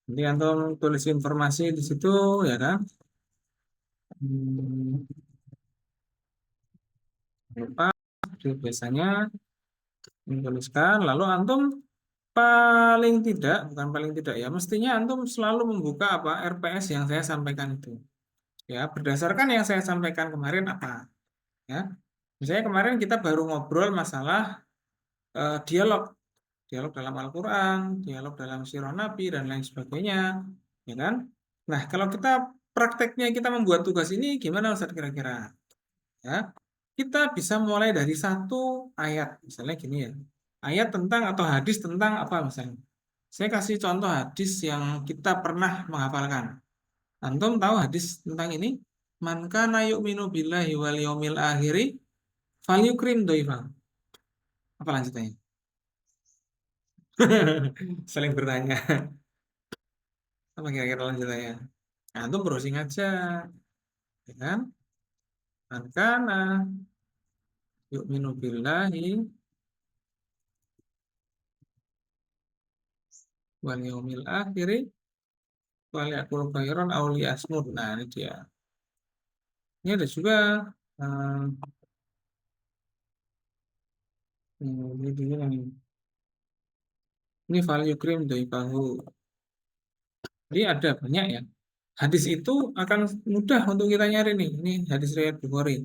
Nanti antum tulis informasi di situ, ya kan? Hmm, lupa, biasanya menuliskan. Lalu antum paling tidak, bukan paling tidak ya, mestinya antum selalu membuka apa RPS yang saya sampaikan itu. Ya, berdasarkan yang saya sampaikan kemarin apa? Ya, misalnya kemarin kita baru ngobrol masalah dialog, dialog dalam Al-Quran, dialog dalam Sirah Nabi dan lain sebagainya, ya kan? Nah, kalau kita prakteknya kita membuat tugas ini gimana Ustaz kira-kira? Ya, kita bisa mulai dari satu ayat, misalnya gini ya, ayat tentang atau hadis tentang apa misalnya. Saya kasih contoh hadis yang kita pernah menghafalkan. Antum tahu hadis tentang ini? Man kana yu'minu billahi wal yaumil akhiri falyukrim dhaifah. Apa lanjutannya? Saling bertanya. Apa kira-kira lanjutannya? Nah, antum browsing aja, ya kan? Man kana yu'minu billahi wal yaumil akhiri falyakul khairan aw liyasmut. Nah, ini dia. Ini ada juga ini value cream dari bahu. Jadi ada banyak ya. Hadis itu akan mudah untuk kita nyari nih. Ini hadis riwayat Bukhari.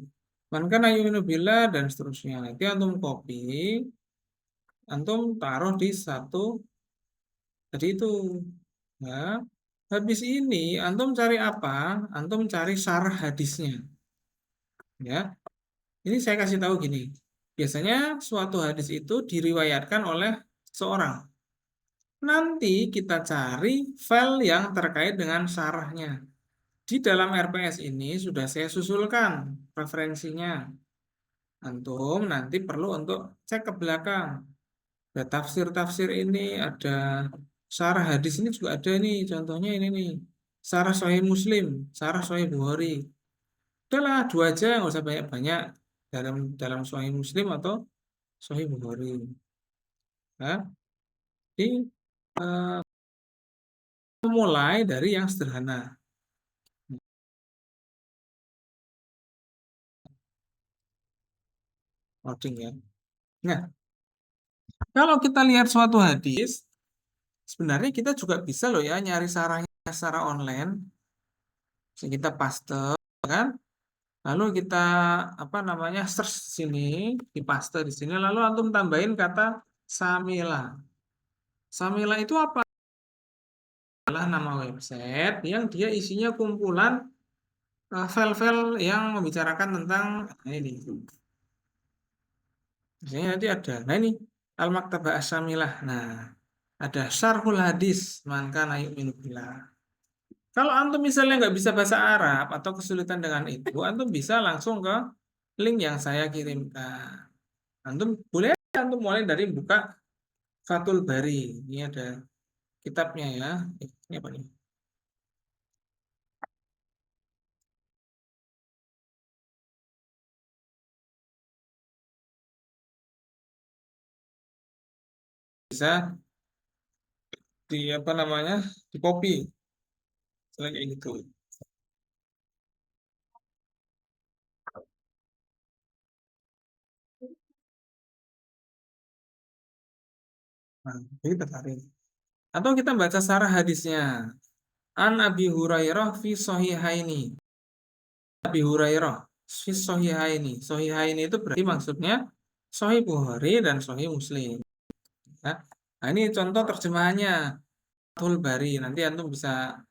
Man kana yu'minu billah dan seterusnya. Nanti antum copy, antum taruh di satu tadi itu. Ya. Habis ini antum cari apa? Antum cari syarah hadisnya. Ya. Ini saya kasih tahu gini. Biasanya suatu hadis itu diriwayatkan oleh seorang. Nanti kita cari file yang terkait dengan syarahnya. Di dalam RPS ini sudah saya susulkan referensinya. Antum nanti perlu untuk cek ke belakang. Ada tafsir-tafsir ini, ada syarah hadis ini juga ada nih. Contohnya ini nih. Syarah Sahih Muslim, syarah Sahih Bukhari. Udahlah dua aja, nggak usah banyak-banyak dalam dalam Sahih Muslim atau Sahih Bukhari. Nah, jadi mulai dari yang sederhana. Loading ya. Nah, kalau kita lihat suatu hadis, sebenarnya kita juga bisa loh ya nyari sarahnya secara online. Bisa kita paste, kan? Lalu kita apa namanya search di sini, di paste di sini, lalu antum tambahin kata Samila. Samila itu apa? Adalah nama website yang dia isinya kumpulan file-file yang membicarakan tentang nah ini. Misalnya nanti ada, nah ini Al-Maktabah As-Samilah. Nah, ada Syarhul Hadis, man kana yu'minu billah. Kalau antum misalnya nggak bisa bahasa Arab atau kesulitan dengan itu, antum bisa langsung ke link yang saya kirimkan. Antum boleh antum mulai dari buka Fathul Bari. Ini ada kitabnya ya. Ini apa nih? Bisa di apa namanya? Di copy. Misalnya kayak gitu. Nah, kita tarik. Atau kita baca sarah hadisnya. An Abi Hurairah fi Sahihaini. Abi Hurairah fi Sahihaini. Sahihaini itu berarti maksudnya Sahih Bukhari dan Sahih Muslim. Ya. Nah, ini contoh terjemahannya. Fathul Bari. Nanti antum bisa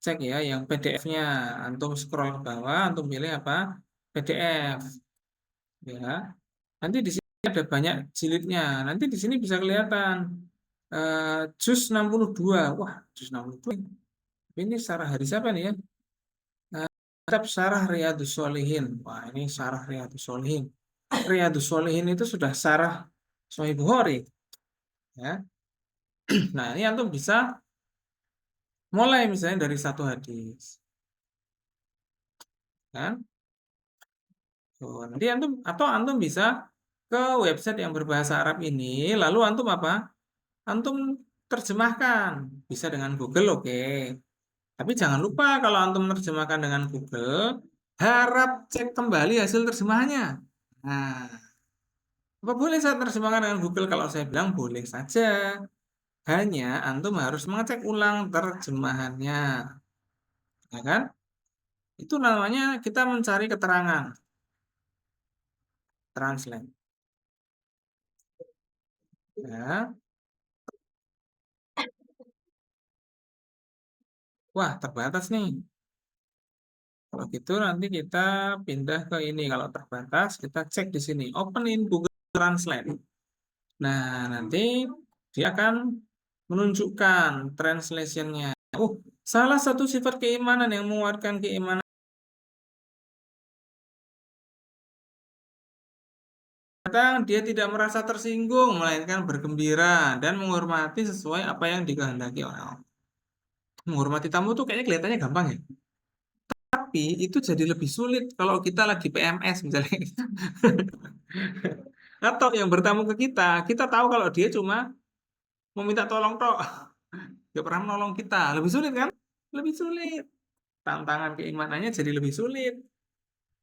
cek ya yang PDF-nya. Antum scroll ke bawah, antum pilih apa? PDF. Ya. Nanti di sini ada banyak jilidnya. Nanti di sini bisa kelihatan juz 62. Wah, juz 62. Ini sarah hadis apa nih ya? Kitab Sarah Riyadus Sholihin. Wah, ini Sarah Riyadus Sholihin. Riyadus Sholihin itu sudah Sarah Sahih Bukhari. Ya. Nah, ini antum bisa mulai misalnya dari satu hadis. Kan? Tuh, nanti antum atau antum bisa ke website yang berbahasa Arab ini, lalu antum apa? Antum terjemahkan. Bisa dengan Google, oke. Tapi jangan lupa kalau antum menerjemahkan dengan Google, harap cek kembali hasil terjemahannya. Nah, apa boleh saya terjemahkan dengan Google? Kalau saya bilang boleh saja. Hanya antum harus mengecek ulang terjemahannya, ya kan? Itu namanya kita mencari keterangan, translate. Ya. Wah, terbatas nih. Kalau gitu nanti kita pindah ke ini. Kalau terbatas, kita cek di sini. Open in Google Translate. Nah, nanti dia akan menunjukkan translationnya. Oh, salah satu sifat keimanan yang menguatkan keimanan datang, dia tidak merasa tersinggung, melainkan bergembira dan menghormati sesuai apa yang dikehendaki oleh Allah. Menghormati tamu tuh kayaknya kelihatannya gampang ya. Tapi itu jadi lebih sulit kalau kita lagi PMS misalnya. Atau yang bertamu ke kita tahu kalau dia cuma meminta tolong tok, gak pernah menolong kita. Lebih sulit kan? Lebih sulit. Tantangan keimanannya jadi lebih sulit.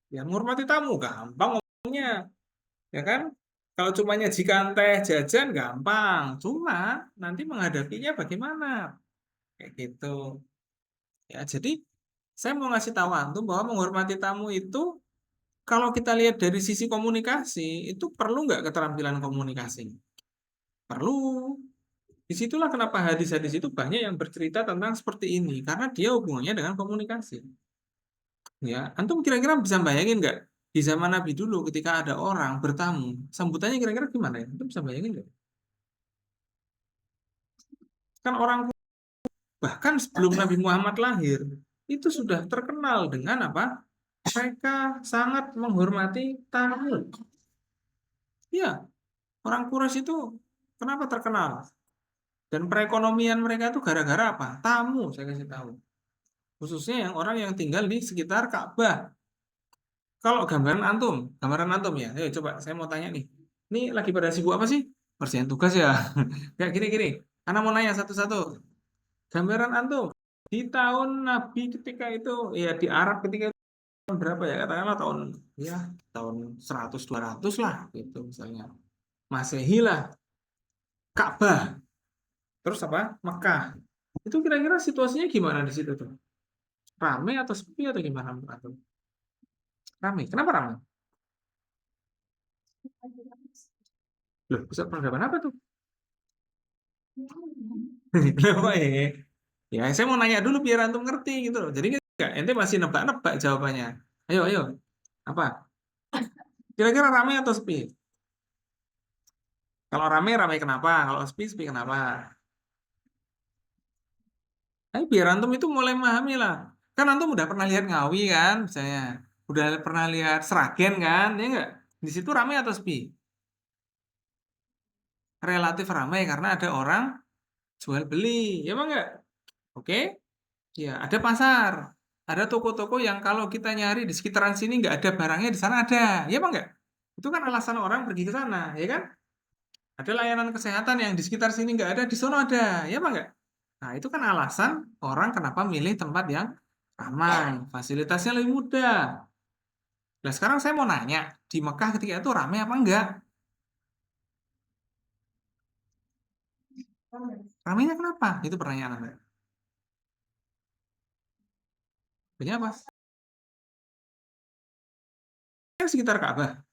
Ya, menghormati tamu gampang ngomongnya, ya kan? Kalau cuma nyajikan teh jajan gampang, cuma nanti menghadapinya bagaimana? Kayak gitu. Ya, jadi saya mau ngasih tahu antum bahwa menghormati tamu itu kalau kita lihat dari sisi komunikasi, itu perlu nggak keterampilan komunikasi? Perlu. Disitulah kenapa hadis-hadis itu banyak yang bercerita tentang seperti ini, karena dia hubungannya dengan komunikasi. Ya, antum kira-kira bisa bayangin nggak di zaman Nabi dulu ketika ada orang bertamu, sambutannya kira-kira gimana ya? Antum bisa bayangin nggak? Kan orang bahkan sebelum Nabi Muhammad lahir itu sudah terkenal dengan apa? Mereka sangat menghormati tamu. Ya, orang Quraisy itu kenapa terkenal? Dan perekonomian mereka itu gara-gara apa? Tamu, saya kasih tahu. Khususnya yang orang yang tinggal di sekitar Ka'bah. Kalau gambaran antum ya. Ayo coba saya mau tanya nih. Ini lagi pada sibuk apa sih? Kerjaan tugas ya. Kayak gini-gini. Anak mau nanya satu-satu. Gambaran antum di tahun Nabi ketika itu ya di Arab ketika itu tahun berapa ya? Katakanlah tahun ya tahun 100 200 lah gitu misalnya. Masehi lah. Ka'bah. Terus apa? Mekah. Itu kira-kira situasinya gimana di situ tuh? Rame atau sepi atau gimana menurut antum? Rame. Kenapa rame? Loh, pusat peradaban apa tuh? Kenapa ya? Ya, saya mau nanya dulu biar antum ngerti gitu loh. Jadi enggak, ente masih nebak-nebak jawabannya. Ayo, ayo. Apa? Kira-kira rame atau sepi? Kalau rame, rame kenapa? Kalau sepi, sepi kenapa? Biar antum itu mulai memahami lah. Kan antum udah pernah lihat Ngawi kan, misalnya. Udah pernah lihat Sragen kan, ya enggak? Di situ rame atau sepi? Relatif ramai karena ada orang jual beli, ya emang enggak? Oke? Ya, ada pasar. Ada toko-toko yang kalau kita nyari di sekitaran sini nggak ada barangnya, di sana ada. Ya apa enggak? Itu kan alasan orang pergi ke sana, ya kan? Ada layanan kesehatan yang di sekitar sini nggak ada, di sana ada. Ya apa enggak? Nah, itu kan alasan orang kenapa milih tempat yang ramai, fasilitasnya lebih mudah. Nah, sekarang saya mau nanya, di Mekah ketika itu ramai apa enggak? Ramainya kenapa? Itu pertanyaan Anda. Banyak apa? Yang sekitar Ka'bah.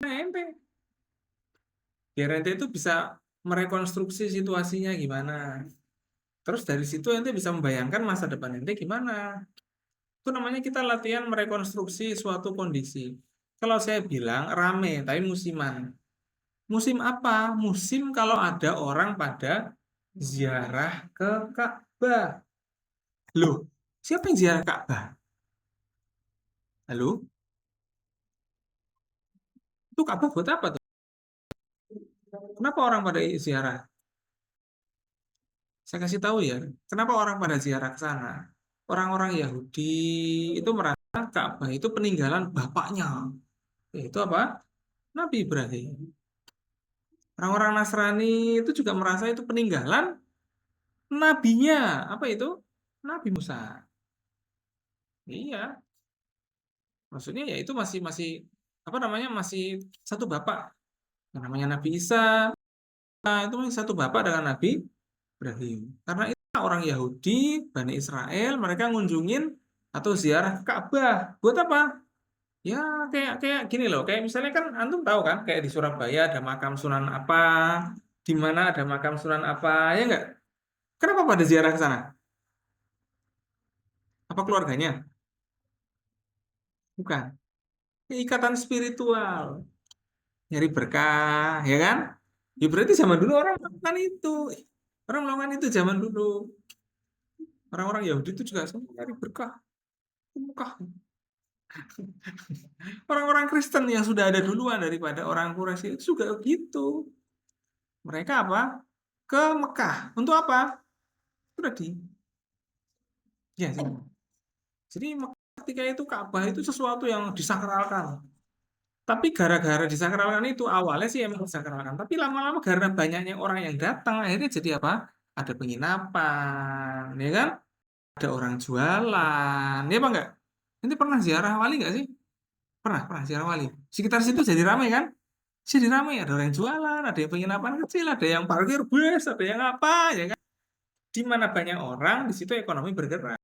Nah, ente. Biar ente itu bisa merekonstruksi situasinya gimana. Terus dari situ ente bisa membayangkan masa depan ente gimana. Itu namanya kita latihan merekonstruksi suatu kondisi. Kalau saya bilang rame, tapi musiman. Musim apa? Musim kalau ada orang pada ziarah ke Ka'bah. Loh, siapa yang ziarah Ka'bah? Halo? Itu Ka'bah buat apa tuh? Kenapa orang pada ziarah? Saya kasih tahu ya, kenapa orang pada ziarah ke sana? Orang-orang Yahudi itu merasa Ka'bah itu peninggalan bapaknya. Yaitu apa? Nabi Ibrahim. Orang-orang Nasrani itu juga merasa itu peninggalan nabinya. Apa itu? Nabi Musa. Iya, maksudnya ya itu masih masih apa namanya masih satu bapak. Yang namanya Nabi Isa itu masih satu bapak dengan Nabi Ibrahim. Karena itu orang Yahudi, Bani Israel, mereka ngunjungin atau ziarah ke Ka'bah. Buat apa? Ya kayak kayak gini loh, kayak misalnya kan antum tahu kan, kayak di Surabaya ada makam Sunan apa, di mana ada makam Sunan apa, ya enggak? Kenapa pada ziarah ke sana? Apa keluarganya? Bukan. Ya, ikatan spiritual, nyari berkah, ya kan? Ya berarti zaman dulu orang melakukan itu. Orang melakukan itu zaman dulu. Orang-orang Yahudi itu juga semua nyari berkah. Berkah. Orang-orang Kristen yang sudah ada duluan daripada orang Quraisy itu juga gitu. Mereka apa? Ke Mekah. Untuk apa? Sudah di ya, sih. Jadi ketika itu Ka'bah itu sesuatu yang disakralkan. Tapi gara-gara disakralkan itu awalnya sih emang disakralkan. Tapi lama-lama karena banyaknya orang yang datang akhirnya jadi apa? Ada penginapan, ya kan? Ada orang jualan, ya apa enggak? Nanti pernah ziarah wali enggak sih? Pernah ziarah wali. Sekitar situ jadi ramai kan? Jadi ramai, ada orang yang jualan, ada yang penginapan kecil, ada yang parkir bus, ada yang apa, ya kan? Di mana banyak orang, di situ ekonomi bergerak.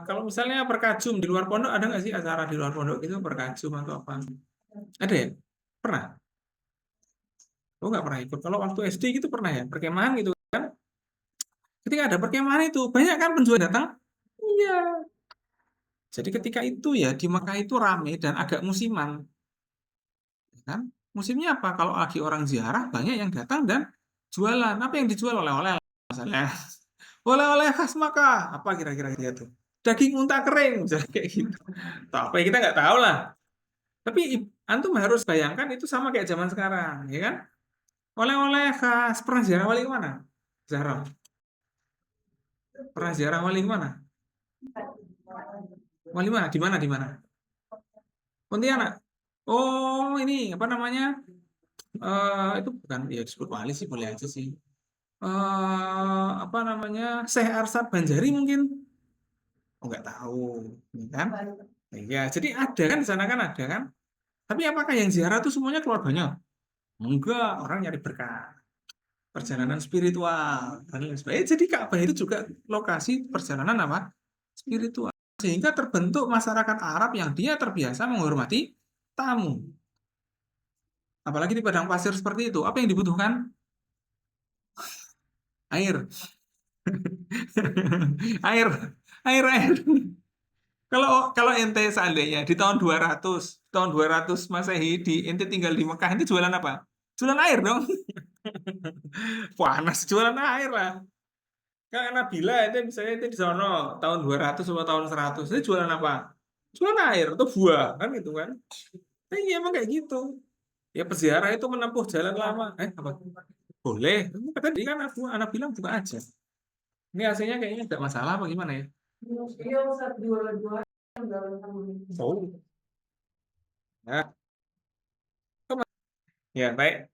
Kalau misalnya berkajum di luar pondok, ada nggak sih acara di luar pondok itu berkajum atau apa? Ada ya? Pernah? Oh nggak pernah ikut. Kalau waktu SD gitu pernah ya? Perkemahan gitu kan? Ketika ada perkemahan itu, banyak kan penjual datang? Iya. Jadi ketika itu ya di Mekah itu rame dan agak musiman, ya kan? Musimnya apa? Kalau lagi orang ziarah, banyak yang datang dan jualan. Apa yang dijual oleh-oleh? Misalnya, oleh-oleh khas Mekah. Apa kira-kira gitu? Daging unta kering, misalnya kayak gitu. Atau apa ya kita nggak tahu lah. Tapi antum harus bayangkan itu sama kayak zaman sekarang, ya kan? Oleh-oleh khas. Pernah ziarah wali kemana? Zahra. Pernah ziarah wali kemana? Wali mana? Di mana? Di mana? Pontianak. Oh, ini apa namanya? Itu bukan ya disebut wali sih boleh aja sih. Apa namanya? Syekh Arsyad Banjari mungkin? Oh, nggak tahu, ya kan? Ya, jadi ada kan di sana kan ada kan? Tapi apakah yang ziarah itu semuanya keluarganya? Enggak, orang nyari berkah. Perjalanan spiritual dan lain sebagainya. Jadi Ka'bah itu juga lokasi perjalanan apa? Spiritual. Sehingga terbentuk masyarakat Arab yang dia terbiasa menghormati tamu. Apalagi di padang pasir seperti itu. Apa yang dibutuhkan? Air. Air. Air. Kalau kalau ente seandainya di tahun 200, tahun 200 Masehi di ente tinggal di Mekah, ente jualan apa? Jualan air dong. Panas jualan air lah. Kan Nabila itu misalnya itu di sono tahun 200 atau tahun 100 itu jualan apa? Jualan air atau buah kan gitu kan? Nah, iya emang kayak gitu. Ya peziarah itu menempuh jalan lama. Apa? Boleh. Tadi kan anak bilang buka aja. Ini hasilnya kayaknya tidak masalah apa gimana ya? Oh, ya, ya baik.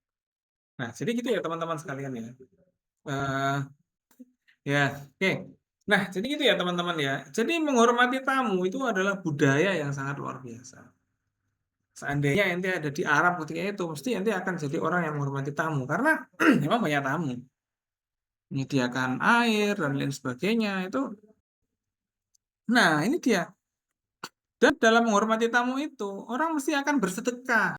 Nah, jadi gitu ya teman-teman sekalian ya. Eh, ya, oke. Nah, jadi gitu ya teman-teman ya. Jadi menghormati tamu itu adalah budaya yang sangat luar biasa. Seandainya ente ada di Arab ketika itu, mesti ente akan jadi orang yang menghormati tamu karena memang banyak tamu, menyediakan air dan lain sebagainya itu. Nah, ini dia. Dan dalam menghormati tamu itu, orang mesti akan bersedekah.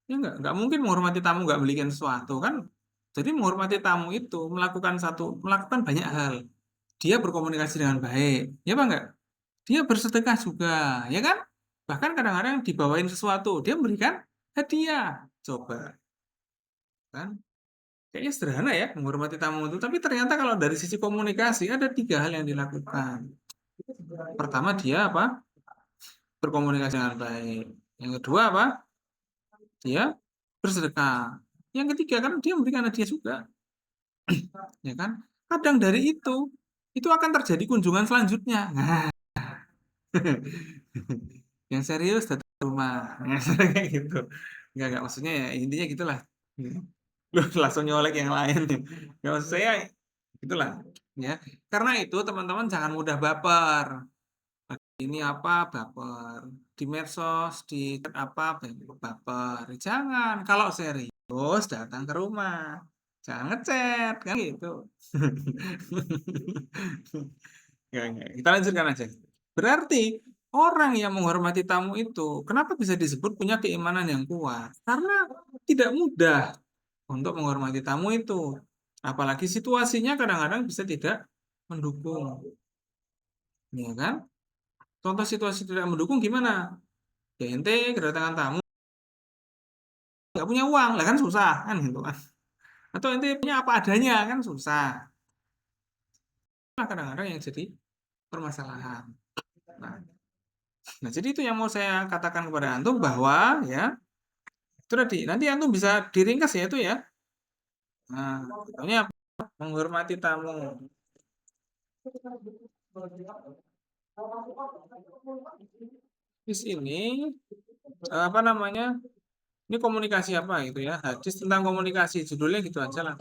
Ya nggak mungkin menghormati tamu nggak belikan sesuatu kan. Jadi menghormati tamu itu melakukan banyak hal. Dia berkomunikasi dengan baik, ya Pak nggak? Dia bersedekah juga, ya kan? Bahkan kadang-kadang dibawain sesuatu, dia memberikan hadiah. Coba, kan? Kayaknya sederhana ya menghormati tamu itu, tapi ternyata kalau dari sisi komunikasi ada tiga hal yang dilakukan. Pertama dia apa? Berkomunikasi dengan baik. Yang kedua apa? Dia bersedekah. Yang ketiga kan dia memberikan hadiah juga, ya kan? Kadang dari itu akan terjadi kunjungan selanjutnya. Nah, yang serius datang ke rumah, kayak gitu. Enggak, maksudnya ya intinya gitulah. Hmm. Loh, langsung nyolek yang lain. Nggak, maksud saya gitulah, ya. Karena itu teman-teman jangan mudah baper. Ini apa, baper. Di medsos, di chat apa, baper. Jangan. Kalau serius datang ke rumah. Jangan ngechat, kan gitu. Nggak. Kita lanjutkan aja. Berarti orang yang menghormati tamu itu, kenapa bisa disebut punya keimanan yang kuat? Karena tidak mudah untuk menghormati tamu itu. Apalagi situasinya kadang-kadang bisa tidak mendukung, ya kan? Contoh situasi tidak mendukung gimana? Ya ente kedatangan tamu nggak punya uang, lah kan susah kan gitu kan? Atau ente punya apa adanya kan susah. Nah, kadang-kadang yang jadi permasalahan. Nah, nah, jadi itu yang mau saya katakan kepada antum bahwa ya itu tadi nanti antum bisa diringkas ya itu ya. Nah, contohnya apa? Menghormati tamu. Di sini apa namanya? Ini komunikasi apa gitu ya? Hadis tentang komunikasi judulnya gitu aja lah.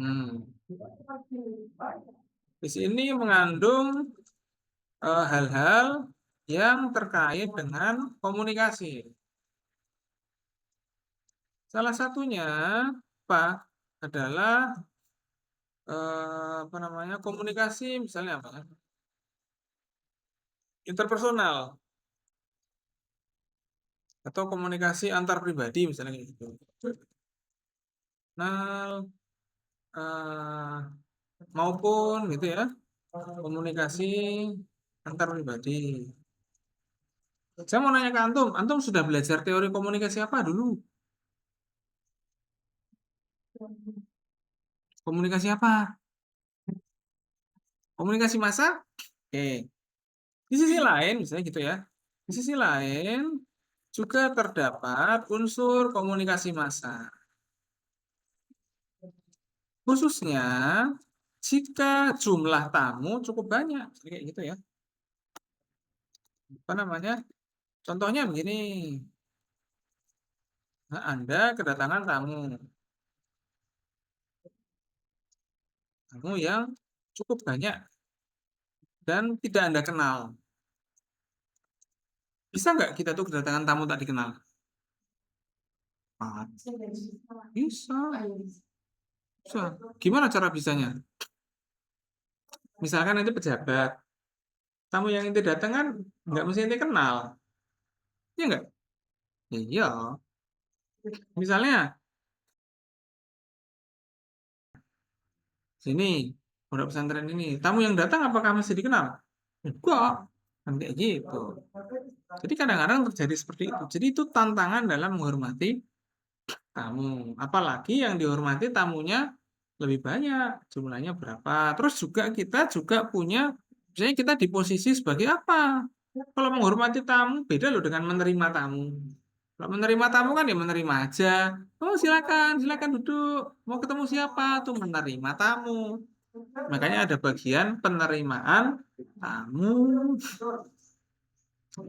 Hmm. Di sini mengandung hal-hal yang terkait dengan komunikasi. Salah satunya apa? Adalah apa namanya? Komunikasi misalnya apa ya? Interpersonal atau komunikasi antar pribadi misalnya kayak gitu. Nah, eh, maupun gitu ya, komunikasi antar pribadi. Saya mau nanya ke antum, antum sudah belajar teori komunikasi apa dulu? Komunikasi apa? Komunikasi massa? Oke. Di sisi lain, misalnya gitu ya. Di sisi lain juga terdapat unsur komunikasi massa. Khususnya jika jumlah tamu cukup banyak. Jadi kayak gitu ya. Apa namanya? Contohnya begini. Nah, Anda kedatangan tamu. Tamu yang cukup banyak dan tidak Anda kenal. Bisa nggak kita tuh kedatangan tamu tak dikenal? Ah, bisa. Bisa. Gimana cara bisanya? Misalkan nanti pejabat, tamu yang inti datang kan nggak mesti inti kenal, ya nggak? Ya, iya. Misalnya sini pondok pesantren ini, tamu yang datang apakah masih dikenal? Enggak, kan kayak gitu. Jadi kadang-kadang terjadi seperti itu. Jadi itu tantangan dalam menghormati tamu. Apalagi yang dihormati tamunya lebih banyak, jumlahnya berapa. Terus juga kita juga punya, misalnya kita di posisi sebagai apa? Kalau menghormati tamu beda loh dengan menerima tamu. Kalau menerima tamu kan ya menerima aja. Oh silakan, silakan duduk. Mau ketemu siapa? Tuh menerima tamu. Makanya ada bagian penerimaan tamu.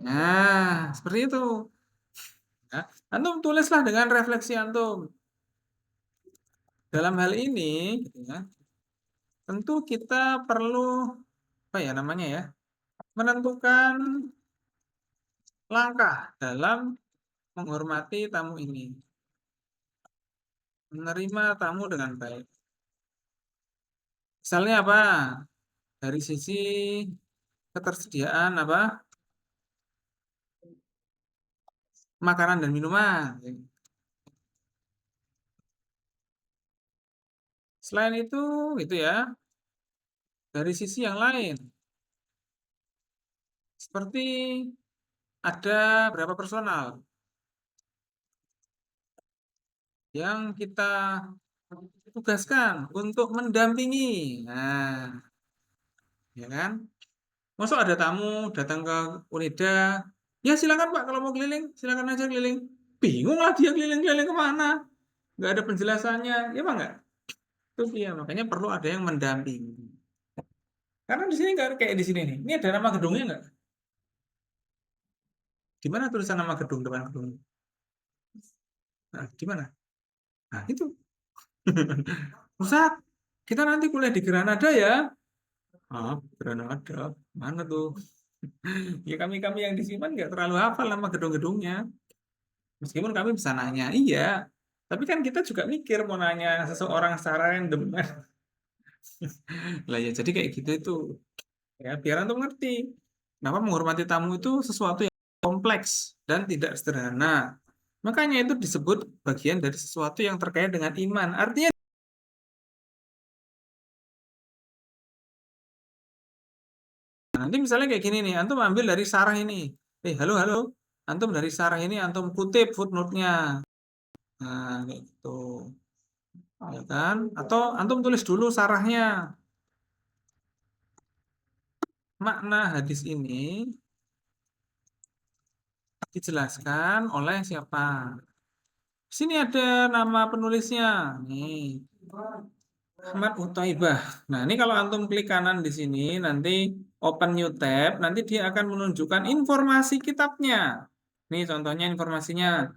Nah, seperti itu. Ya. Antum tulislah dengan refleksi antum. Dalam hal ini, gitu ya, tentu kita perlu apa ya namanya ya, menentukan langkah dalam menghormati tamu ini, menerima tamu dengan baik. Misalnya apa? Dari sisi ketersediaan apa? Makanan dan minuman. Selain itu ya, dari sisi yang lain, seperti ada berapa personal yang kita tugaskan untuk mendampingi. Nah, ya kan? Masuk ada tamu datang ke Unida, ya silakan Pak kalau mau keliling, silakan aja keliling. Bingung lah dia keliling-keliling kemana? Nggak ada penjelasannya, ya Pak nggak? Itu dia, makanya perlu ada yang mendampingi. Karena di sini nggak kayak di sini nih. Ini ada nama gedungnya nggak? Gimana tulisan nama gedung depan gedung? Nah, gimana? Nah, itu. Ustaz, kita nanti kuliah di Granada ya. Ah, Granada. Mana tuh? Ya kami-kami yang disimpan nggak terlalu hafal nama gedung-gedungnya. Meskipun kami bisa nanya, iya. Tapi kan kita juga mikir mau nanya seseorang secara random. Lah ya jadi kayak gitu itu. Ya, biar antum ngerti. Kenapa menghormati tamu itu sesuatu yang kompleks dan tidak sederhana. Makanya itu disebut bagian dari sesuatu yang terkait dengan iman. Artinya nanti misalnya kayak gini nih, antum ambil dari sarah ini. Halo, halo. Antum dari sarah ini, antum kutip footnote-nya. Nah, kayak gitu. Ya kan? Atau antum tulis dulu sarahnya. Makna hadis ini dijelaskan oleh siapa? Sini ada nama penulisnya. Nih, Ahmad Utaibah. Nah, ini kalau antum klik kanan di sini, nanti open new tab, nanti dia akan menunjukkan informasi kitabnya. Nih contohnya informasinya.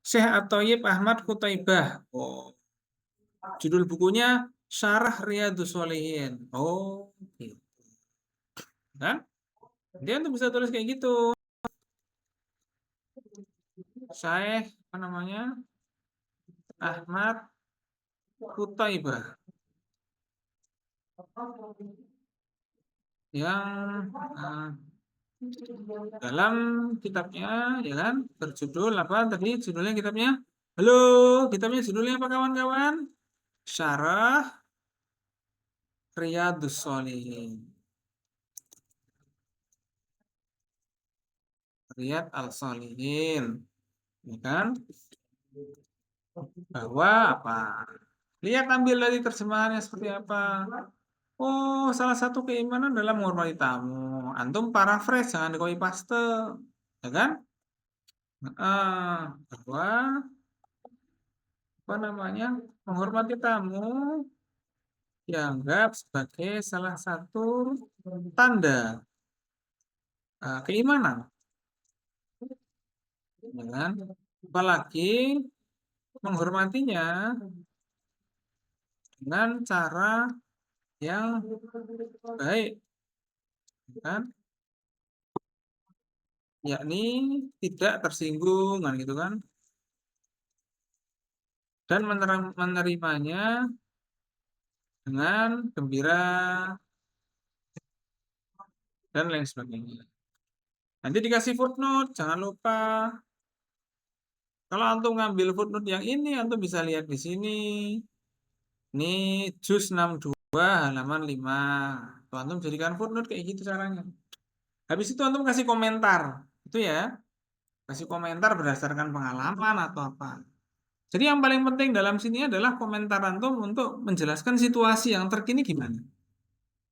Syekh At-Thayyib Ahmad Qutaibah. Oh, judul bukunya Syarah Riyadhus Shalihin. Oh, gitu. Kan? Dia tuh bisa tulis kayak gitu. Syekh apa namanya? Ahmad Qutaibah. Yang dalam kitabnya ya kan berjudul apa tadi judulnya kitabnya? Halo, kitabnya judulnya apa kawan-kawan? Syarah Riyadhus Shalihin. Riyad Al-Shalihin. Ya kan? Bahwa apa? Lihat ambil dari terjemahannya seperti apa. Oh, salah satu keimanan adalah menghormati tamu. Antum paraphrase, jangan di copy paste. Ya kan? Bahwa apa namanya? Menghormati tamu dianggap sebagai salah satu tanda keimanan. Ya kan? Apalagi menghormatinya dengan cara yang baik. Ya kan? Yakni tidak tersinggung kan gitu kan dan menerimanya dengan gembira dan lain sebagainya. Nanti dikasih footnote, jangan lupa. Kalau antum ngambil footnote yang ini, antum bisa lihat di sini. Ini juz 62 halaman 5. Tuh, antum jadikan footnote kayak gitu caranya. Habis itu antum kasih komentar. Itu ya, kasih komentar berdasarkan pengalaman atau apa. Jadi yang paling penting dalam sini adalah komentar antum untuk menjelaskan situasi yang terkini gimana.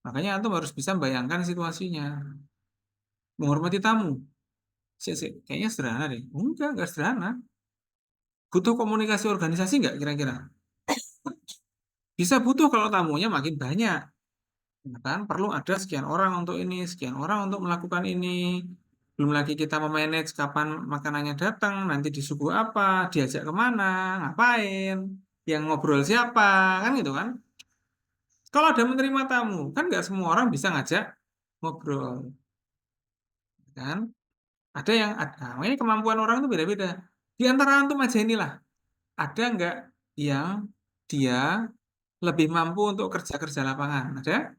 Makanya antum harus bisa membayangkan situasinya. Menghormati tamu. Kayaknya sederhana deh. Enggak sederhana. Butuh komunikasi organisasi nggak kira-kira? Bisa butuh kalau tamunya makin banyak. Ya kan? Perlu ada sekian orang untuk ini, sekian orang untuk melakukan ini. Belum lagi kita memanage kapan makanannya datang, nanti disuguh apa, diajak kemana, ngapain, yang ngobrol siapa, kan gitu kan? Kalau ada menerima tamu, kan nggak semua orang bisa ngajak ngobrol, kan? Ada yang ada, makanya kemampuan orang itu beda-beda. Di antara antum aja inilah, ada nggak yang dia lebih mampu untuk kerja-kerja lapangan? Ada?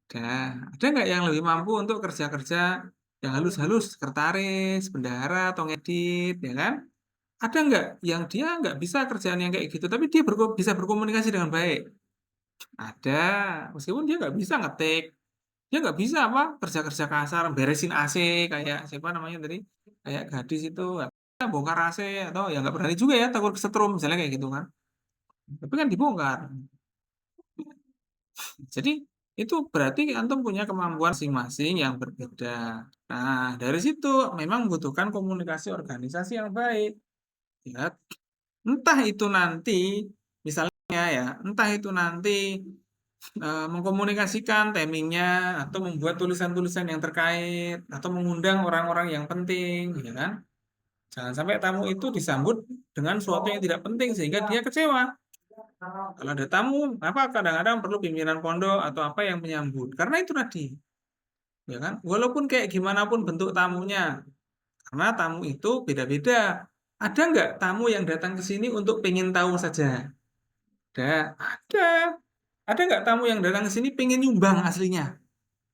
Ada. Ada nggak yang lebih mampu untuk kerja-kerja yang halus-halus, sekretaris, bendahara, atau ngedit, ya kan? Ada nggak yang dia nggak bisa kerjaan yang kayak gitu, tapi dia bisa berkomunikasi dengan baik? Ada. Meskipun dia nggak bisa ngetik, dia nggak bisa apa kerja-kerja kasar, beresin AC kayak siapa namanya tadi, kayak gadis itu, nggak bisa bongkar AC atau ya nggak berani juga ya takut kesetrum misalnya kayak gitu kan. Tapi kan dibongkar. Jadi itu berarti antum punya kemampuan masing-masing yang berbeda. Nah, dari situ memang membutuhkan komunikasi organisasi yang baik. Ya, entah itu nanti, misalnya ya, entah itu nanti mengkomunikasikan timingnya atau membuat tulisan-tulisan yang terkait atau mengundang orang-orang yang penting, ya kan? Jangan sampai tamu itu disambut dengan sesuatu yang tidak penting sehingga dia kecewa. Kalau ada tamu, apa kadang-kadang perlu pimpinan pondok atau apa yang menyambut. Karena itu tadi, ya kan? Walaupun kayak gimana pun bentuk tamunya, karena tamu itu beda-beda. Ada nggak tamu yang datang ke sini untuk pengen tahu saja? Ada. Ada nggak tamu yang datang ke sini pengen nyumbang aslinya?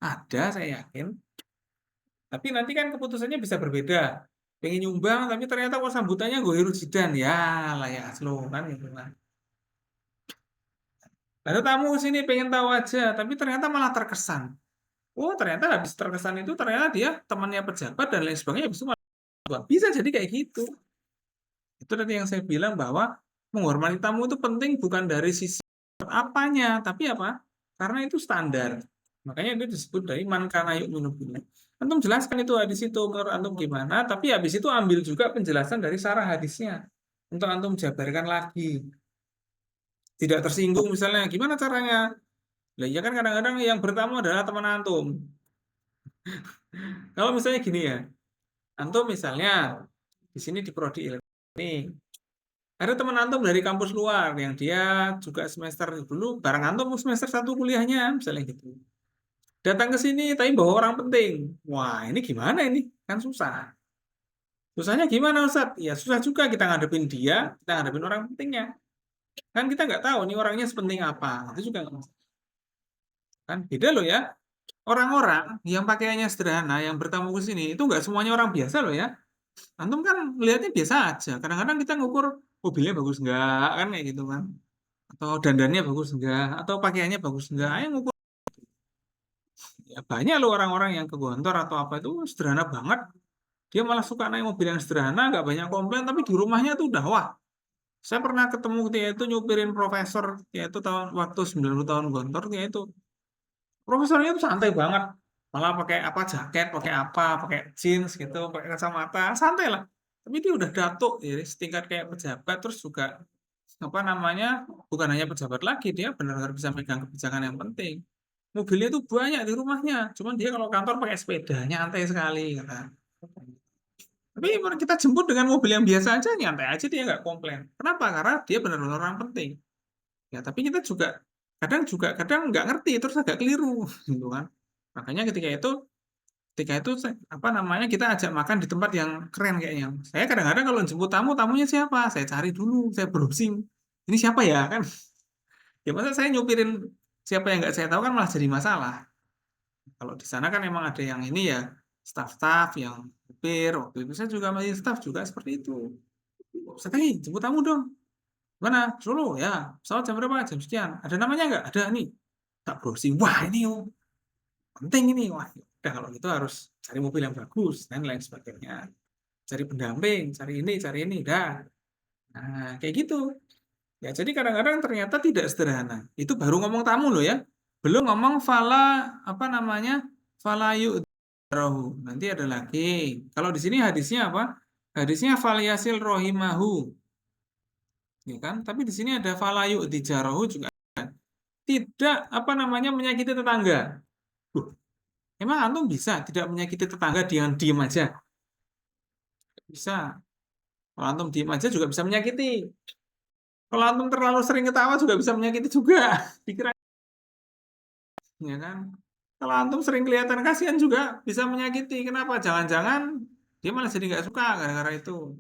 Ada, saya yakin. Tapi nanti kan keputusannya bisa berbeda. Pengen nyumbang, tapi ternyata kok sambutannya gue jidan. Ya lah ya, slow kan gitu kan. Ada tamu ke sini pengen tahu aja, tapi ternyata malah terkesan. Oh, ternyata habis terkesan itu ternyata dia temannya pejabat dan lain sebagainya. Habis itu malah bisa jadi kayak gitu. Itu tadi yang saya bilang bahwa menghormati tamu itu penting bukan dari sisi apanya, tapi apa? Karena itu standar. Makanya itu disebut dari man kana yu'minu billah. Antum jelaskan itu hadis itu menurut antum gimana, tapi habis itu ambil juga penjelasan dari sarah hadisnya untuk antum jabarkan lagi. Tidak tersinggung misalnya, gimana caranya? Lah ya kan kadang-kadang yang bertamu adalah teman antum. Kalau misalnya gini ya, antum misalnya di sini di prodi ilmu ini ada teman antum dari kampus luar yang dia juga semester dulu bareng antum semester satu kuliahnya misalnya gitu. Datang ke sini tapi bawa orang penting. Wah, ini gimana ini? Kan susah. Susahnya gimana Ustaz? Ya susah juga kita ngadepin dia, kita ngadepin orang pentingnya. Kan kita nggak tahu nih orangnya sepenting apa. Itu juga nggak masalah. Kan beda loh ya. Orang-orang yang pakaiannya sederhana, yang bertamu ke sini, itu nggak semuanya orang biasa loh ya. Antum kan lihatnya biasa aja. Kadang-kadang kita ngukur mobilnya bagus nggak, kan kayak gitu kan. Atau dandannya bagus nggak, atau pakaiannya bagus nggak. Ayo ngukur. Ya, banyak loh orang-orang yang ke Gontor atau apa itu sederhana banget. Dia malah suka naik mobil yang sederhana, nggak banyak komplain, tapi di rumahnya tuh udah wah. Saya pernah ketemu dia itu nyupirin profesor, yaitu tahun waktu 90 tahun Gontor, dia itu profesornya tuh santai banget. Malah pakai apa jaket, pakai apa, pakai jeans gitu, pakai kacamata, santai lah. Tapi dia udah datuk, ya, setingkat kayak pejabat, terus juga apa namanya, bukan hanya pejabat lagi, dia benar-benar bisa megang kebijakan yang penting. Mobilnya tuh banyak di rumahnya, cuman dia kalau kantor pakai sepeda, nyantai sekali, kata. Tapi kita jemput dengan mobil yang biasa aja, nyantai aja dia nggak komplain. Kenapa? Karena dia benar-benar orang penting. Ya, tapi kita juga kadang nggak ngerti terus agak keliru gitu kan. Makanya ketika itu apa namanya kita ajak makan di tempat yang keren kayaknya. Saya kadang-kadang kalau jemput tamu, tamunya siapa? Saya cari dulu, saya browsing. Ini siapa ya kan? Ya masa saya nyupirin siapa yang nggak saya tahu kan malah jadi masalah. Kalau di sana kan emang ada yang ini ya, staff-staff yang supir. Waktu itu saya juga masih staff juga seperti itu. Saya tanya, jemput tamu dong. Mana? Solo ya. Pesawat jam berapa? Jam sekian. Ada namanya nggak? Ada nih. Tak browsing. Wah ini oh, penting ini. Wah, ya udah kalau gitu harus cari mobil yang bagus dan lain sebagainya. Cari pendamping, cari ini, dah. Nah, kayak gitu. Ya, jadi kadang-kadang ternyata tidak sederhana. Itu baru ngomong tamu loh ya. Belum ngomong fala apa namanya? Fala yu'dzarahu. Nanti ada lagi. Kalau di sini hadisnya apa? Hadisnya falyasil rohimahu. Ya kan? Tapi di sini ada fala yu'dzarahu juga. Tidak apa namanya menyakiti tetangga. Emang antum bisa tidak menyakiti tetangga dengan diem aja? Bisa. Kalau antum diem aja juga bisa menyakiti. Kalau antum terlalu sering ketawa juga bisa menyakiti juga. Pikiran, ya kan? Kalau antum sering kelihatan kasihan juga bisa menyakiti. Kenapa? Jangan-jangan dia malah jadi nggak suka gara-gara itu.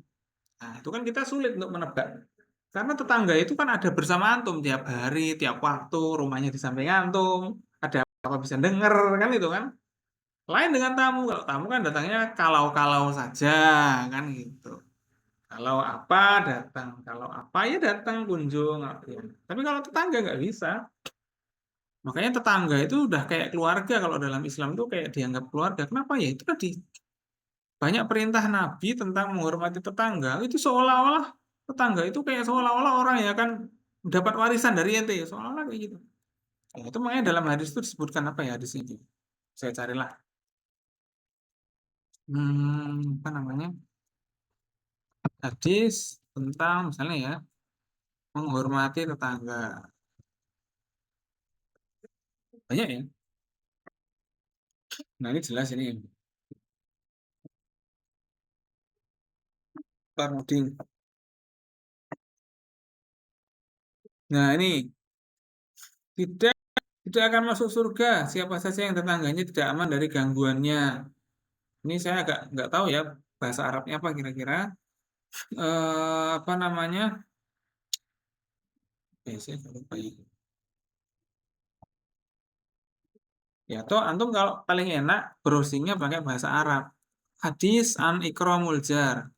Nah, itu kan kita sulit untuk menebak. Karena tetangga itu kan ada bersama antum tiap hari, tiap waktu, rumahnya di samping antum, ada apa bisa denger kan itu kan? Lain dengan tamu, kalau tamu kan datangnya kalau-kalau saja kan gitu. Kalau apa datang, kalau apa ya datang kunjung. Ya. Tapi kalau tetangga nggak bisa. Makanya tetangga itu udah kayak keluarga kalau dalam Islam itu kayak dianggap keluarga. Kenapa ya? Itu tadi banyak perintah Nabi tentang menghormati tetangga. Itu seolah-olah tetangga itu kayak seolah-olah orang yang akan dapat warisan dari ente, seolah-olah kayak gitu. Ya, itu makanya dalam hadis itu disebutkan apa ya hadis ini? Saya carilah. Apa namanya? Hadis tentang misalnya ya menghormati tetangga. Banyak ya. Nah ini jelas ini paruding. Nah ini tidak tidak akan masuk surga siapa saja yang tetangganya tidak aman dari gangguannya. Ini saya agak nggak tahu ya bahasa Arabnya apa kira-kira. Apa namanya? Saya nggak lupa ya. Ya toh antum kalau paling enak browsingnya pakai bahasa Arab. Hadis an Ikramul Jar.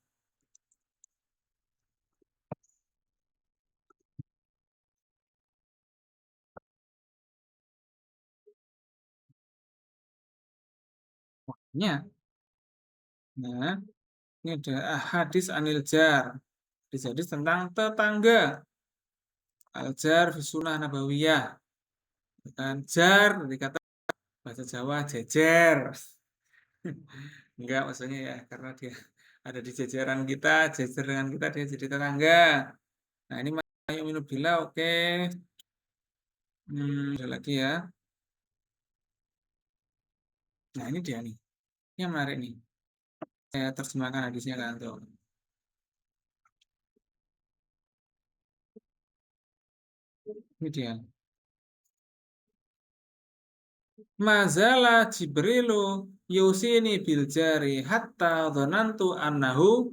Ya. Nah, ini ada hadis anil jar. Hadis tentang tetangga. Al-jar fi sunnah nabawiyah. Bukan jar dari kata bahasa Jawa jejer. Enggak maksudnya ya karena dia ada di jajaran kita, jejer dengan kita dia jadi tetangga. Nah, ini Mayu Minubila oke. Ada lagi ya. Nah, ini dia nih. Ini yang menarik nih. Saya terjemahkan hadisnya kan tuh. Ini dia. Mazala Jibrilu yusini bil jari hatta dhanantu annahu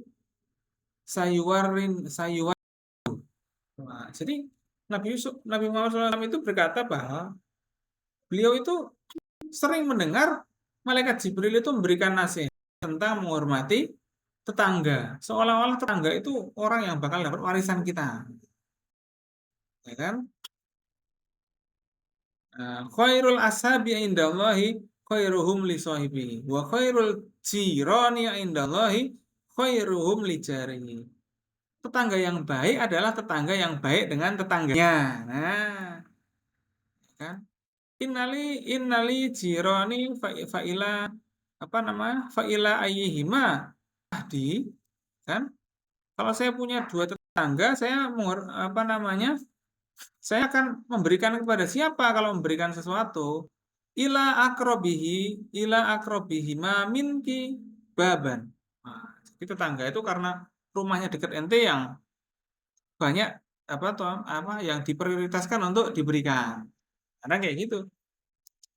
sayuwar. Nah, jadi Nabi Muhammad SAW itu berkata bahwa beliau itu sering mendengar malaikat Jibril itu memberikan nasihat tentang menghormati tetangga. Seolah-olah tetangga itu orang yang bakal dapat warisan kita, ya kan? Khairul ashabi indallahi khairuhum li sahibihi wa khairul jirani indallahi khairuhum li jarihi. Tetangga yang baik adalah tetangga yang baik dengan tetangganya. Nah, kan? Innali jirani faila apa nama? Faila ayyihima di kan? Kalau saya punya dua tetangga, saya apa namanya? Saya akan memberikan kepada siapa kalau memberikan sesuatu? Ila akrobihi minki baban. Nah, jadi tetangga itu karena rumahnya dekat ente yang banyak apa tuh apa yang diprioritaskan untuk diberikan. Karena kayak gitu,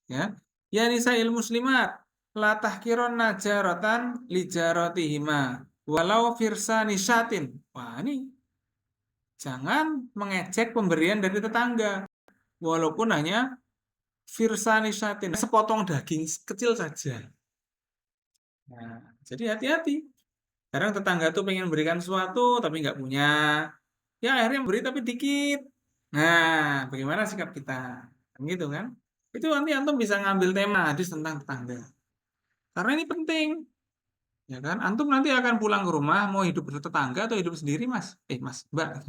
ya. Ya nisa'il muslimat, la tahkiron najaratan lijarotihima walau firsani syatin. Wah, ini jangan mengejek pemberian dari tetangga walaupun hanya firsani syatin, sepotong daging kecil saja. Nah, jadi hati-hati. Kadang tetangga tuh pengen memberikan sesuatu tapi nggak punya. Ya akhirnya beri tapi dikit. Nah, bagaimana sikap kita? Kan gitu kan? Itu nanti antum bisa ngambil tema hadis tentang tetangga. Karena ini penting, ya kan? Antum nanti akan pulang ke rumah mau hidup bertetangga atau hidup sendiri, Mas? Mas, Mbak.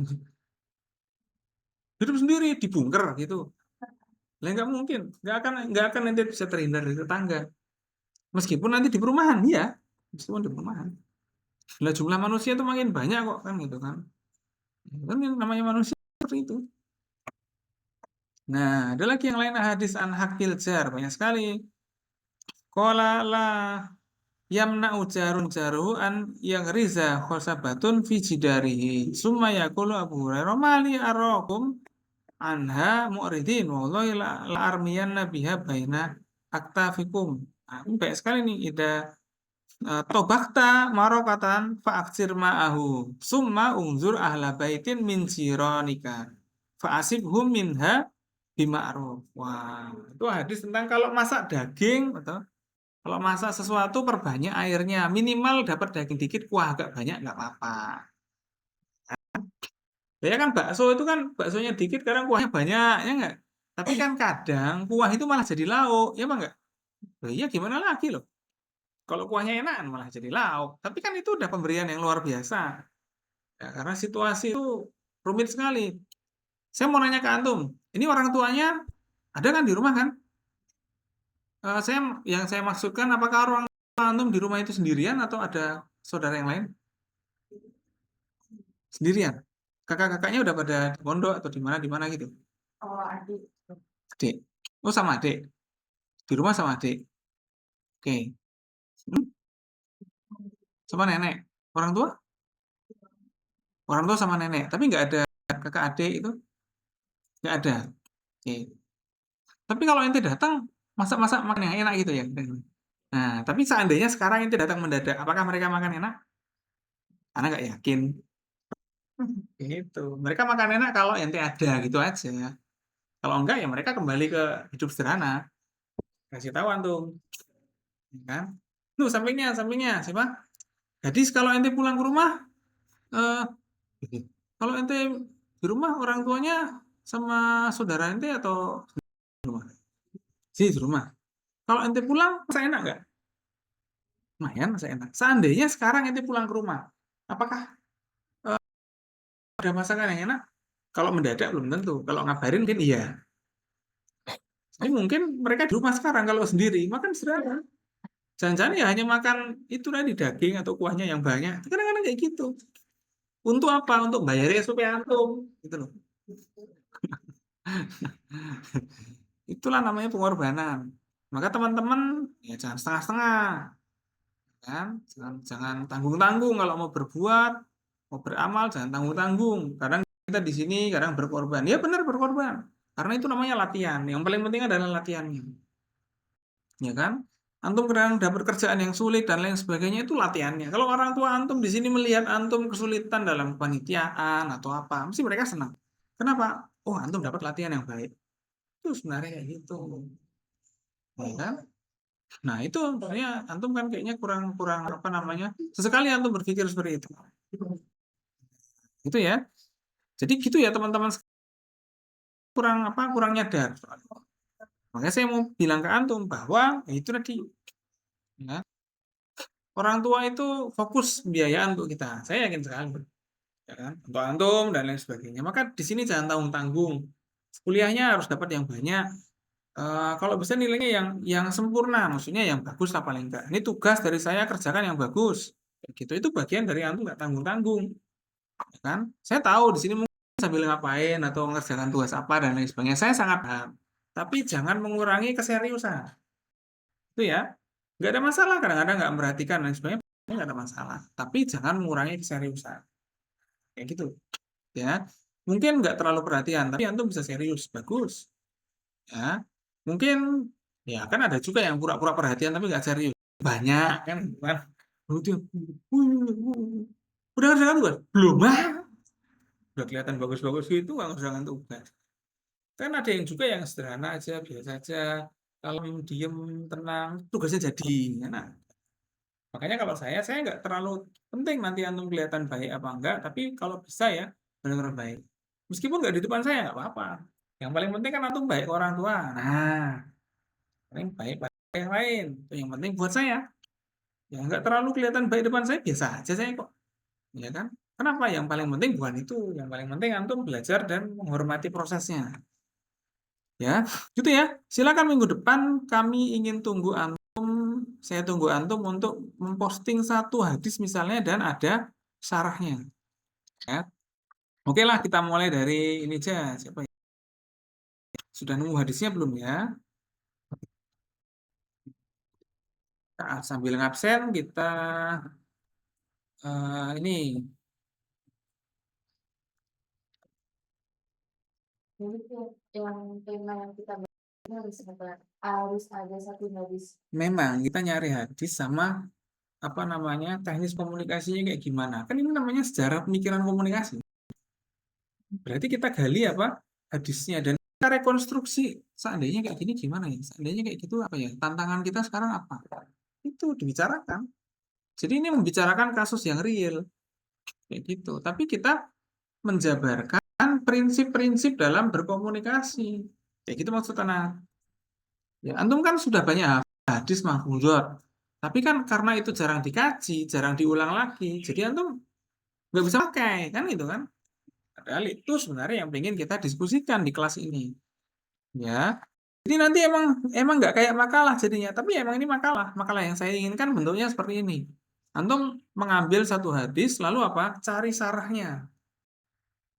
Hidup sendiri di bunker gitu. Lah nggak mungkin, nggak akan nanti bisa terhindar dari tetangga. Meskipun nanti di perumahan, ya, meskipun di perumahan. Lah jumlah manusia itu makin banyak kok kan gitu kan. Kan yang namanya manusia seperti itu. Nah, ada lagi yang lain hadis an hakil jar banyak sekali. Qala la yamna ujarun jaruhu an yang riza khosabatun fi jidarihi. Summa yaqulu Abu Hurairah mali arakum anha mu'ridin wallahi la armiyanna biha baina aktafikum. Nah, ini banyak sekali nih ida tobakta marokatan fa'aksir ma'ahu summa unzur ahla baitin min jironika fa'asibhum minha bima'ruf. Wah, itu hadis tentang kalau masak daging atau kalau masak sesuatu perbanyak airnya, minimal dapat daging dikit, kuah agak banyak nggak apa-apa. Ya kan bakso itu kan baksonya dikit kadang kuahnya banyak ya nggak? Tapi kan kadang kuah itu malah jadi lauk, ya bang nggak? Loh, iya gimana lagi loh? Kalau kuahnya enak malah jadi lauk. Tapi kan itu udah pemberian yang luar biasa. Ya, karena situasi itu rumit sekali. Saya mau nanya ke antum, ini orang tuanya ada kan di rumah kan? Yang saya maksudkan apakah orang tua antum di rumah itu sendirian atau ada saudara yang lain? Sendirian. Kakak-kakaknya udah pada di pondok atau di mana gitu? Oh, adik. Adik. Oh, sama adik. Di rumah sama adik. Oke. Hmm? Sama nenek. Orang tua? Orang tua sama nenek. Tapi nggak ada kakak adik itu? Nggak ada. Oke. Tapi kalau ente datang, masak-masak makan yang enak gitu ya? Nah, tapi seandainya sekarang ente datang mendadak, apakah mereka makan enak? Karena nggak yakin. Gitu. Mereka makan enak kalau ente ada gitu aja. Kalau enggak ya mereka kembali ke hidup sederhana. Kasih tahu antum, ya kan? Tuh sampingnya siapa? Gadis kalau ente pulang ke rumah, eh kalau ente di rumah orang tuanya sama saudara ente atau di rumah? Sih di rumah. Kalau ente pulang, masa enak nggak? Lumayan, masa enak. Seandainya sekarang ente pulang ke rumah, apakah ada masakan yang enak? Kalau mendadak belum tentu. Kalau ngabarin mungkin iya. Tapi mungkin mereka di rumah sekarang kalau sendiri makan sederhana. Jangan-jangan ya hanya makan itu tadi daging atau kuahnya yang banyak. Kadang-kadang kayak gitu. Untuk apa? Untuk bayar SPP antum, gitu loh. Itulah namanya pengorbanan. Maka teman-teman ya jangan setengah-setengah, kan? Jangan jangan tanggung-tanggung kalau mau berbuat, mau beramal jangan tanggung-tanggung. Kadang kita di sini kadang berkorban. Ya benar berkorban. Karena itu namanya latihan. Yang paling penting adalah latihannya. Ya kan? Antum kadang dapat kerjaan yang sulit dan lain sebagainya itu latihannya. Kalau orang tua antum di sini melihat antum kesulitan dalam kepanitiaan atau apa, mesti mereka senang. Kenapa? Oh, antum dapat latihan yang baik. Itu sebenarnya kayak gitu. Ya kan? Nah, itu sebenarnya antum kan kayaknya kurang kurang apa namanya? Sesekali antum berpikir seperti itu. Itu ya. Jadi gitu ya teman-teman kurang apa? Kurang nyadar. Makanya saya mau bilang ke antum bahwa ya itu tadi ya, orang tua itu fokus pembiayaan untuk kita. Saya yakin sekali, ya kan? Untuk antum dan lain sebagainya. Maka di sini jangan tanggung-tanggung. Kuliahnya harus dapat yang banyak. Kalau bisa nilainya yang sempurna, maksudnya yang bagus lah paling enggak. Ini tugas dari saya kerjakan yang bagus. Kayak gitu itu bagian dari antum nggak tanggung-tanggung, ya kan? Saya tahu di sini mungkin sambil ngapain atau mengerjakan tugas apa dan lain sebagainya. Saya sangat paham. Tapi jangan mengurangi keseriusan. Itu ya. Nggak ada masalah kadang-kadang nggak memperhatikan dan lain sebagainya. Nggak ada masalah. Tapi jangan mengurangi keseriusan. Kayak gitu. Ya. Mungkin nggak terlalu perhatian, tapi antum bisa serius. Bagus. Ya. Mungkin ya kan ada juga yang pura-pura perhatian tapi nggak serius. Banyak kan. Kan. Lalu dia, udah ngerjakan tugas? Belum ah. Udah kelihatan bagus-bagus gitu nggak ngerjakan tugas. Kan ada yang juga yang sederhana aja, biasa aja. Kalau diem, tenang, tugasnya jadi. Nah, makanya kalau saya nggak terlalu penting nanti antum kelihatan baik apa enggak, tapi kalau bisa ya benar-benar baik. Meskipun nggak di depan saya nggak apa-apa. Yang paling penting kan antum baik ke orang tua. Nah, paling baik pada yang lain. Itu yang penting buat saya. Ya nggak terlalu kelihatan baik depan saya, biasa aja saya kok. Ya kan? Kenapa? Yang paling penting bukan itu. Yang paling penting antum belajar dan menghormati prosesnya. Ya, gitu ya. Silakan minggu depan kami ingin tunggu antum, saya tunggu antum untuk memposting satu hadis misalnya dan ada syarahnya. Ya. Oke lah, kita mulai dari ini aja. Siapa ya? Sudah nemu hadisnya belum ya? Nah, sambil ngabsen kita ini Jadi yang tema yang kita bahas harus ada satu hadis. memang kita nyari hadis sama apa namanya teknis komunikasinya kayak gimana. Kan ini namanya sejarah pemikiran komunikasi. Berarti kita gali apa hadisnya dan kita rekonstruksi seandainya kayak gini gimana ya? Seandainya kayak gitu apa ya? Tantangan kita sekarang apa? Itu dibicarakan. Jadi ini membicarakan kasus yang real kayak gitu. Tapi kita menjabarkan prinsip-prinsip dalam berkomunikasi. Kayak gitu maksud anak. Ya, antum kan sudah banyak hadis mahfuzat. Tapi kan karena itu jarang dikaji, jarang diulang lagi. Jadi antum nggak bisa pakai, kan gitu kan? Padahal itu sebenarnya yang pengen kita diskusikan di kelas ini. Ya. Jadi nanti emang emang nggak kayak makalah jadinya, tapi emang ini makalah. Makalah yang saya inginkan bentuknya seperti ini. Antum mengambil satu hadis, lalu apa? Cari sarahnya.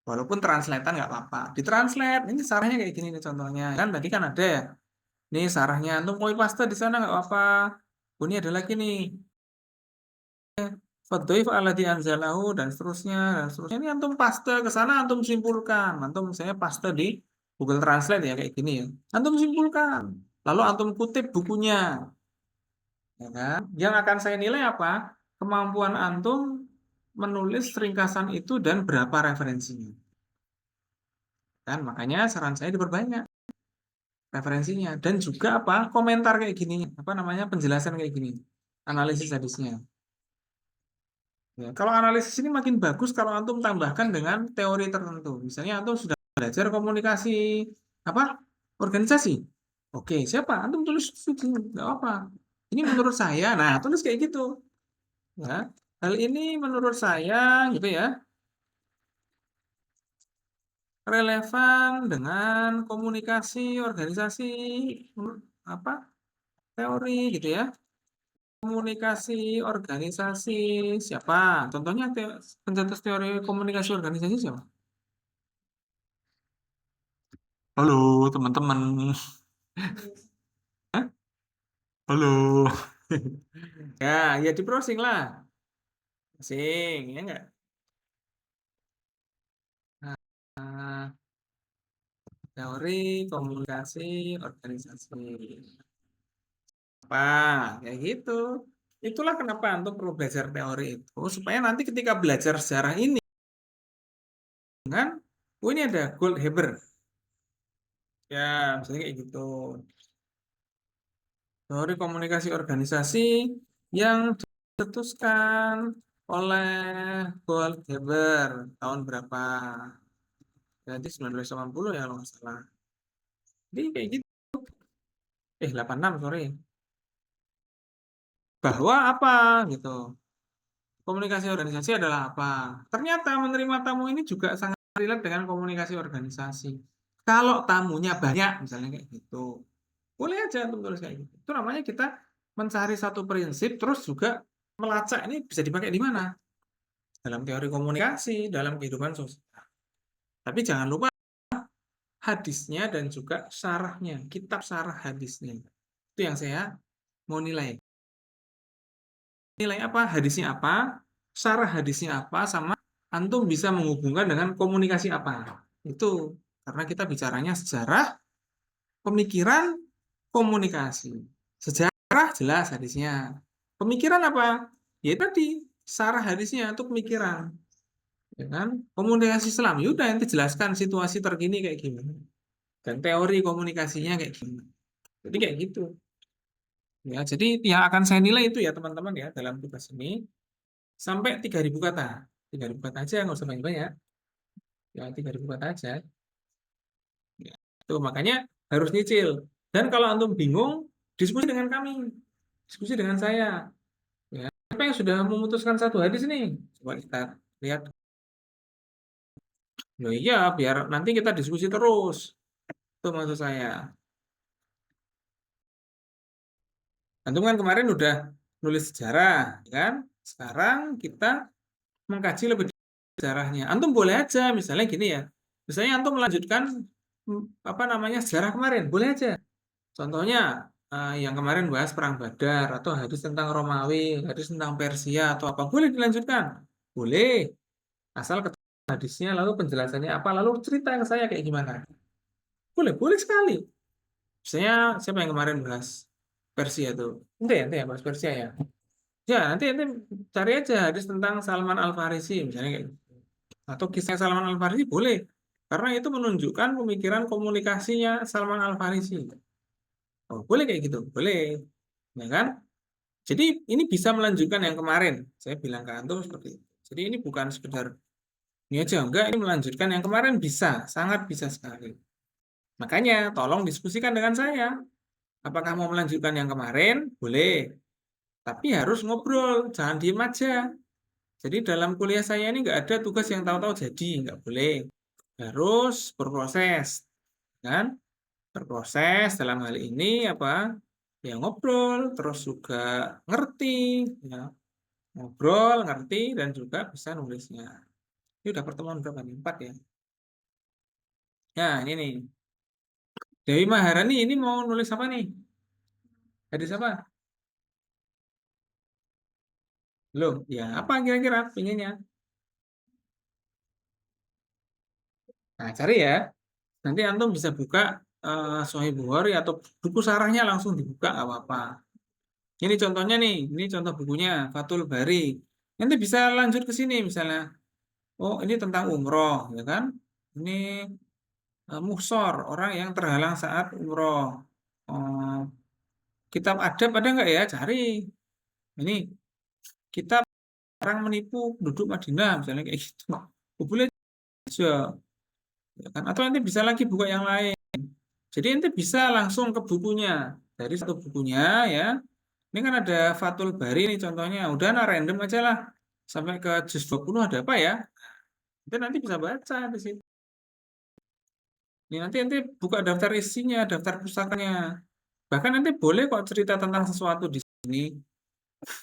Walaupun translatean nggak apa-apa. Ditranslate, ini sarahnya kayak gini nih contohnya. Kan tadi kan ada ya. Nih sarahnya, antum copy paste di sana nggak apa-apa. Oh, ini ada lagi nih. Fadhaif alladzi anzalahu dan seterusnya dan seterusnya. Ini antum paste ke sana, antum simpulkan. Antum misalnya paste di Google Translate ya kayak gini ya. Antum simpulkan. Lalu antum kutip bukunya, ya kan? Yang akan saya nilai apa? Kemampuan antum menulis ringkasan itu dan berapa referensinya. Kan makanya saran saya diperbanyak referensinya dan juga apa? Komentar kayak gini, apa namanya? Penjelasan kayak gini. Analisis hadisnya. Ya, kalau analisis ini makin bagus kalau antum tambahkan dengan teori tertentu. Misalnya antum sudah belajar komunikasi apa? Organisasi. Oke, siapa? Antum tulis studi, nggak apa. Ini menurut saya. Nah, tulis kayak gitu. Ya, hal ini menurut saya gitu ya relevan dengan komunikasi organisasi apa teori gitu ya. Komunikasi organisasi siapa? Contohnya pencetus teori komunikasi organisasi siapa? Halo teman-teman. Yes. Halo. Ya, ya di browsing lah. Browsing, ya enggak? Nah, teori komunikasi organisasi. Apa? Kayak gitu. Itulah kenapa antum perlu belajar teori itu supaya nanti ketika belajar sejarah ini kan, oh ini ada Goldhaber. Ya, misalnya kayak gitu. Teori komunikasi organisasi yang dicetuskan oleh Goldhaber tahun berapa? Jadi 1980 ya kalau nggak salah. Jadi kayak gitu. 86 sorry. Bahwa apa gitu. Komunikasi organisasi adalah apa? Ternyata menerima tamu ini juga sangat relate dengan komunikasi organisasi. Kalau tamunya banyak misalnya kayak gitu. Boleh aja untuk tulis kayak gitu. Itu namanya kita mencari satu prinsip terus juga melacak ini bisa dipakai di mana? Dalam teori komunikasi, dalam kehidupan sosial. Tapi jangan lupa hadisnya dan juga syarahnya, kitab syarah hadisnya. Itu yang saya mau nilai. Nilai apa? Hadisnya apa? Syarah hadisnya apa? Sama antum bisa menghubungkan dengan komunikasi apa? Itu karena kita bicaranya sejarah, pemikiran, komunikasi. Sejarah jelas hadisnya. Pemikiran apa? Ya tadi syarah hadisnya itu pemikiran, ya kan? Komunikasi Islam. Ya udah nanti jelaskan situasi terkini kayak gimana dan teori komunikasinya kayak gimana. Jadi kayak gitu. Ya, jadi yang akan saya nilai itu ya teman-teman ya dalam tugas ini sampai 3.000 kata. 3.000 kata aja, nggak usah banyak-banyak. Ya, 3.000 kata aja. Ya, itu makanya harus nyicil. Dan kalau antum bingung, diskusi dengan kami. Diskusi dengan saya. Ya, siapa yang sudah memutuskan satu hadis nih? Coba kita lihat. Loh iya, biar nanti kita diskusi terus. Itu maksud saya. Antum kan kemarin udah nulis sejarah, kan? Sekarang kita mengkaji lebih sejarahnya. Antum boleh aja, misalnya gini ya. Misalnya antum melanjutkan apa namanya sejarah kemarin, boleh aja. Contohnya yang kemarin bahas perang Badar atau hadis tentang Romawi, hadis tentang Persia atau apa, boleh dilanjutkan. Boleh, asal ketemu hadisnya lalu penjelasannya apa, lalu cerita ke saya kayak gimana. Boleh, boleh sekali. Misalnya siapa yang kemarin bahas Persia tuh? Ente ya bahas Persia ya. Ya, nanti ente cari aja hadis tentang Salman Al Farisi misalnya kayak gitu. Atau kisah Salman Al Farisi boleh. Karena itu menunjukkan pemikiran komunikasinya Salman Al Farisi. Oh, boleh kayak gitu, boleh. Ya kan? Jadi ini bisa melanjutkan yang kemarin. Saya bilang ke antum seperti itu. Jadi ini bukan sekedar ini aja enggak, ini melanjutkan yang kemarin bisa, sangat bisa sekali. Makanya tolong diskusikan dengan saya. Apakah mau melanjutkan yang kemarin? Boleh. Tapi harus ngobrol, jangan diem aja. Jadi dalam kuliah saya ini nggak ada tugas yang tahu-tahu jadi, nggak boleh. Harus berproses, kan? Berproses dalam hal ini apa? Ya ngobrol, terus juga ngerti, ya. Ngobrol, ngerti, dan juga bisa nulisnya. Ini udah pertemuan berapa nih? 4 ya? Ya, ini nih. Dewi Maharani ini mau nulis apa nih? Hadis apa? Loh, ya apa kira-kira pinginnya? Nah, cari ya. Nanti antum bisa buka Sahih Bukhari atau buku sarahnya langsung dibuka nggak apa-apa. Ini contohnya nih, ini contoh bukunya Fathul Bari. Nanti bisa lanjut ke sini misalnya. Oh, ini tentang umroh, ya kan? Ini muhsor, orang yang terhalang saat umroh. Oh, kitab adab ada nggak ya? Cari. Ini kitab orang menipu penduduk Madinah, misalnya kayak gitu. Oh, boleh aja, ya kan? Atau nanti bisa lagi buka yang lain. Jadi nanti bisa langsung ke bukunya. Dari satu bukunya ya. Ini kan ada Fathul Bari nih contohnya. Udah nah random aja lah. Sampai ke juz 20 ada apa ya? Itu nanti bisa baca di situ. Ini nanti buka daftar isinya, daftar pustakanya. Bahkan nanti boleh kok cerita tentang sesuatu di sini,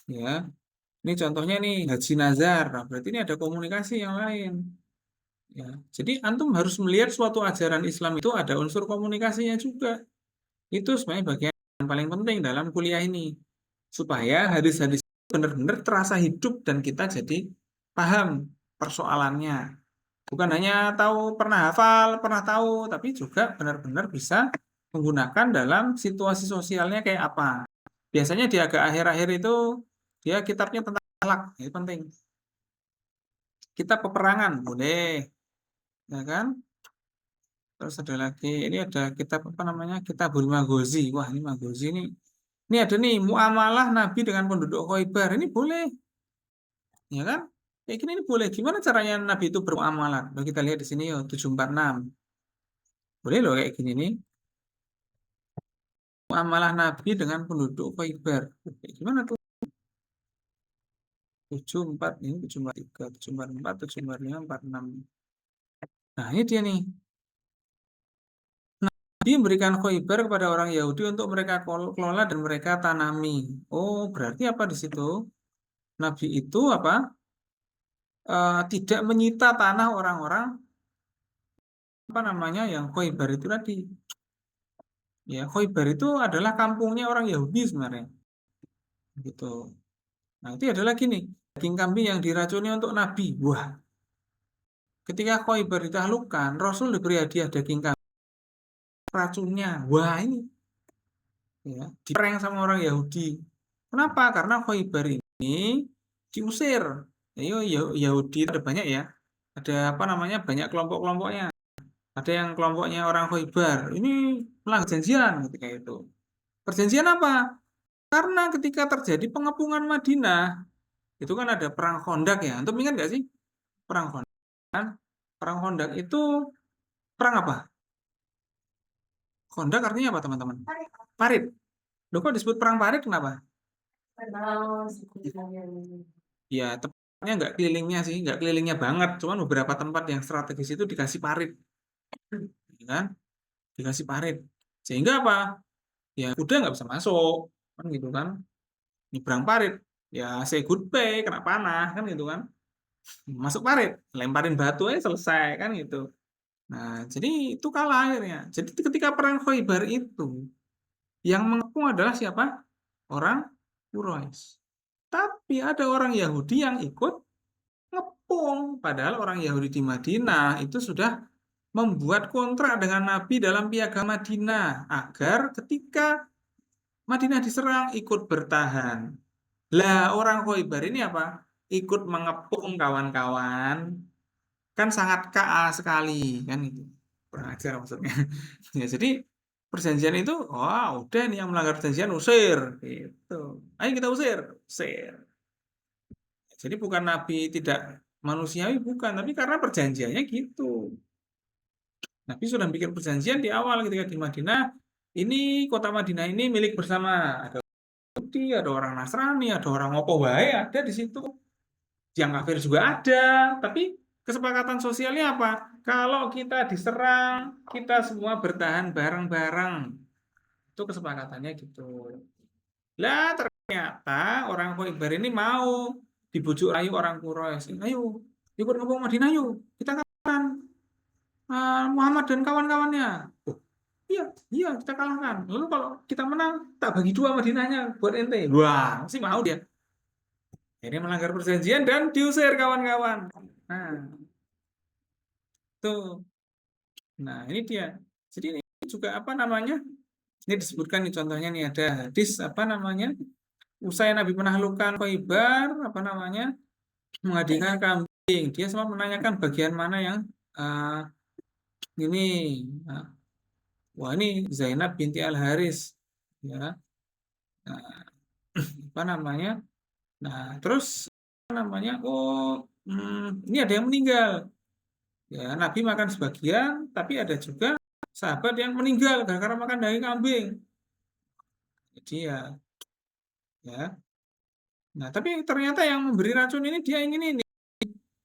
ya. Ini contohnya nih Haji Nazar. Nah, berarti ini ada komunikasi yang lain, ya. Jadi antum harus melihat suatu ajaran Islam itu ada unsur komunikasinya juga. Itu sebenarnya bagian yang paling penting dalam kuliah ini. Supaya hadis-hadis benar-benar terasa hidup dan kita jadi paham persoalannya. Bukan hanya tahu pernah hafal, pernah tahu, tapi juga benar-benar bisa menggunakan dalam situasi sosialnya kayak apa. Biasanya di agak akhir-akhir itu dia kitabnya tentang akhlak, itu penting. Kitab peperangan boleh, ya kan? Terus ada lagi, ini ada kitab apa namanya? Kitabul Maghazi. Wah, ini Maghazi ini ada nih muamalah Nabi dengan penduduk Khaibar. Ini boleh, ya kan? Kayak gini ini boleh. Gimana caranya Nabi itu bermuamalah? Kalau kita lihat di sini yo 746. Boleh loh kayak gini nih. Muamalah Nabi dengan penduduk Khaibar. Kayak gimana tuh? 74 ini 743, 744, 745, 46. Nah, ini dia nih. Nabi memberikan Khaibar kepada orang Yahudi untuk mereka kelola dan mereka tanami. Oh, berarti apa di situ? Nabi itu apa? Tidak menyita tanah orang-orang apa namanya yang Khaibar itu tadi. Ya, Khaibar itu adalah kampungnya orang Yahudi sebenarnya. Gitu. Nah, itu adalah gini, daging kambing yang diracuni untuk Nabi. Wah, ketika Khaibar ditaklukkan, Rasul diberi hadiah daging kambing racunnya. Wah, ini ya, diprank sama orang Yahudi. Kenapa? Karena Khaibar ini diusir. Ya, Yahudi itu ada banyak ya. Ada apa namanya? Banyak kelompok-kelompoknya. Ada yang kelompoknya orang Khaibar. Ini melanggar perjanjian ketika itu. Perjanjian apa? Karena ketika terjadi pengepungan Madinah, itu kan ada perang Khandaq ya. Antum ingat nggak sih? Perang Khandaq. Perang Khandaq itu perang apa? Khandaq artinya apa, teman-teman? Parit. Loh, kok disebut perang parit kenapa? Ya, tepatnya nggak kelilingnya sih, nggak kelilingnya banget. Cuman beberapa tempat yang strategis itu dikasih parit, ya kan? Dikasih parit. Sehingga apa? Ya, kuda nggak bisa masuk, kan gitu kan? Nyebrang parit. Ya, say goodbye, kena panah, kan gitu kan? Masuk parit, lemparin batu aja selesai, kan gitu. Nah, jadi itu kalah akhirnya. Jadi ketika perang Khaybar itu, yang mengepung adalah siapa? Orang Quraisy. Tapi ada orang Yahudi yang ikut ngepung. Padahal orang Yahudi di Madinah itu sudah membuat kontrak dengan Nabi dalam piagam Madinah agar ketika Madinah diserang ikut bertahan. Lah orang Khaybar ini apa? Ikut mengepung kawan-kawan, kan sangat KA sekali kan itu. Kurang ajar maksudnya. Ya, jadi perjanjian itu, wah udah nih yang melanggar perjanjian usir gitu. Ayo kita usir, usir. Jadi bukan Nabi tidak manusiawi, bukan, tapi karena perjanjiannya gitu. Nabi sudah bikin perjanjian di awal ketika di Madinah, ini kota Madinah ini milik bersama. Ada Yahudi, ada orang Nasrani, ada orang apa wae ada di situ. Yang kafir juga ada, tapi kesepakatan sosialnya apa? Kalau kita diserang, kita semua bertahan bareng-bareng. Itu kesepakatannya gitu. Lah ternyata orang Khaybar ini mau dibujuk rayu orang Quraisy. Ayo, ikut ngepung Madinah yuk. Kita kan Muhammad dan kawan-kawannya. Oh, Iya, iya kita kalahkan. Lalu kalau kita menang, tak bagi dua Madinahnya buat ente. Wah, masih mau dia. Ini melanggar perjanjian dan diusir kawan-kawan. Nah, tuh. Nah, ini dia. Jadi ini juga apa namanya? Ini disebutkan nih contohnya nih ada hadis apa namanya? Usai Nabi menaklukkan Khaibar, apa namanya? Menghadirkan kambing. Dia semua menanyakan bagian mana yang uh, ini. Nah, wah ini Zainab binti Al Haris, ya. Nah, apa namanya? Nah, terus apa namanya? Oh, ini ada yang meninggal. Ya, Nabi makan sebagian, tapi ada juga sahabat yang meninggal gara-gara makan daging kambing. Jadi ya. Nah, tapi ternyata yang memberi racun ini dia ingin ini.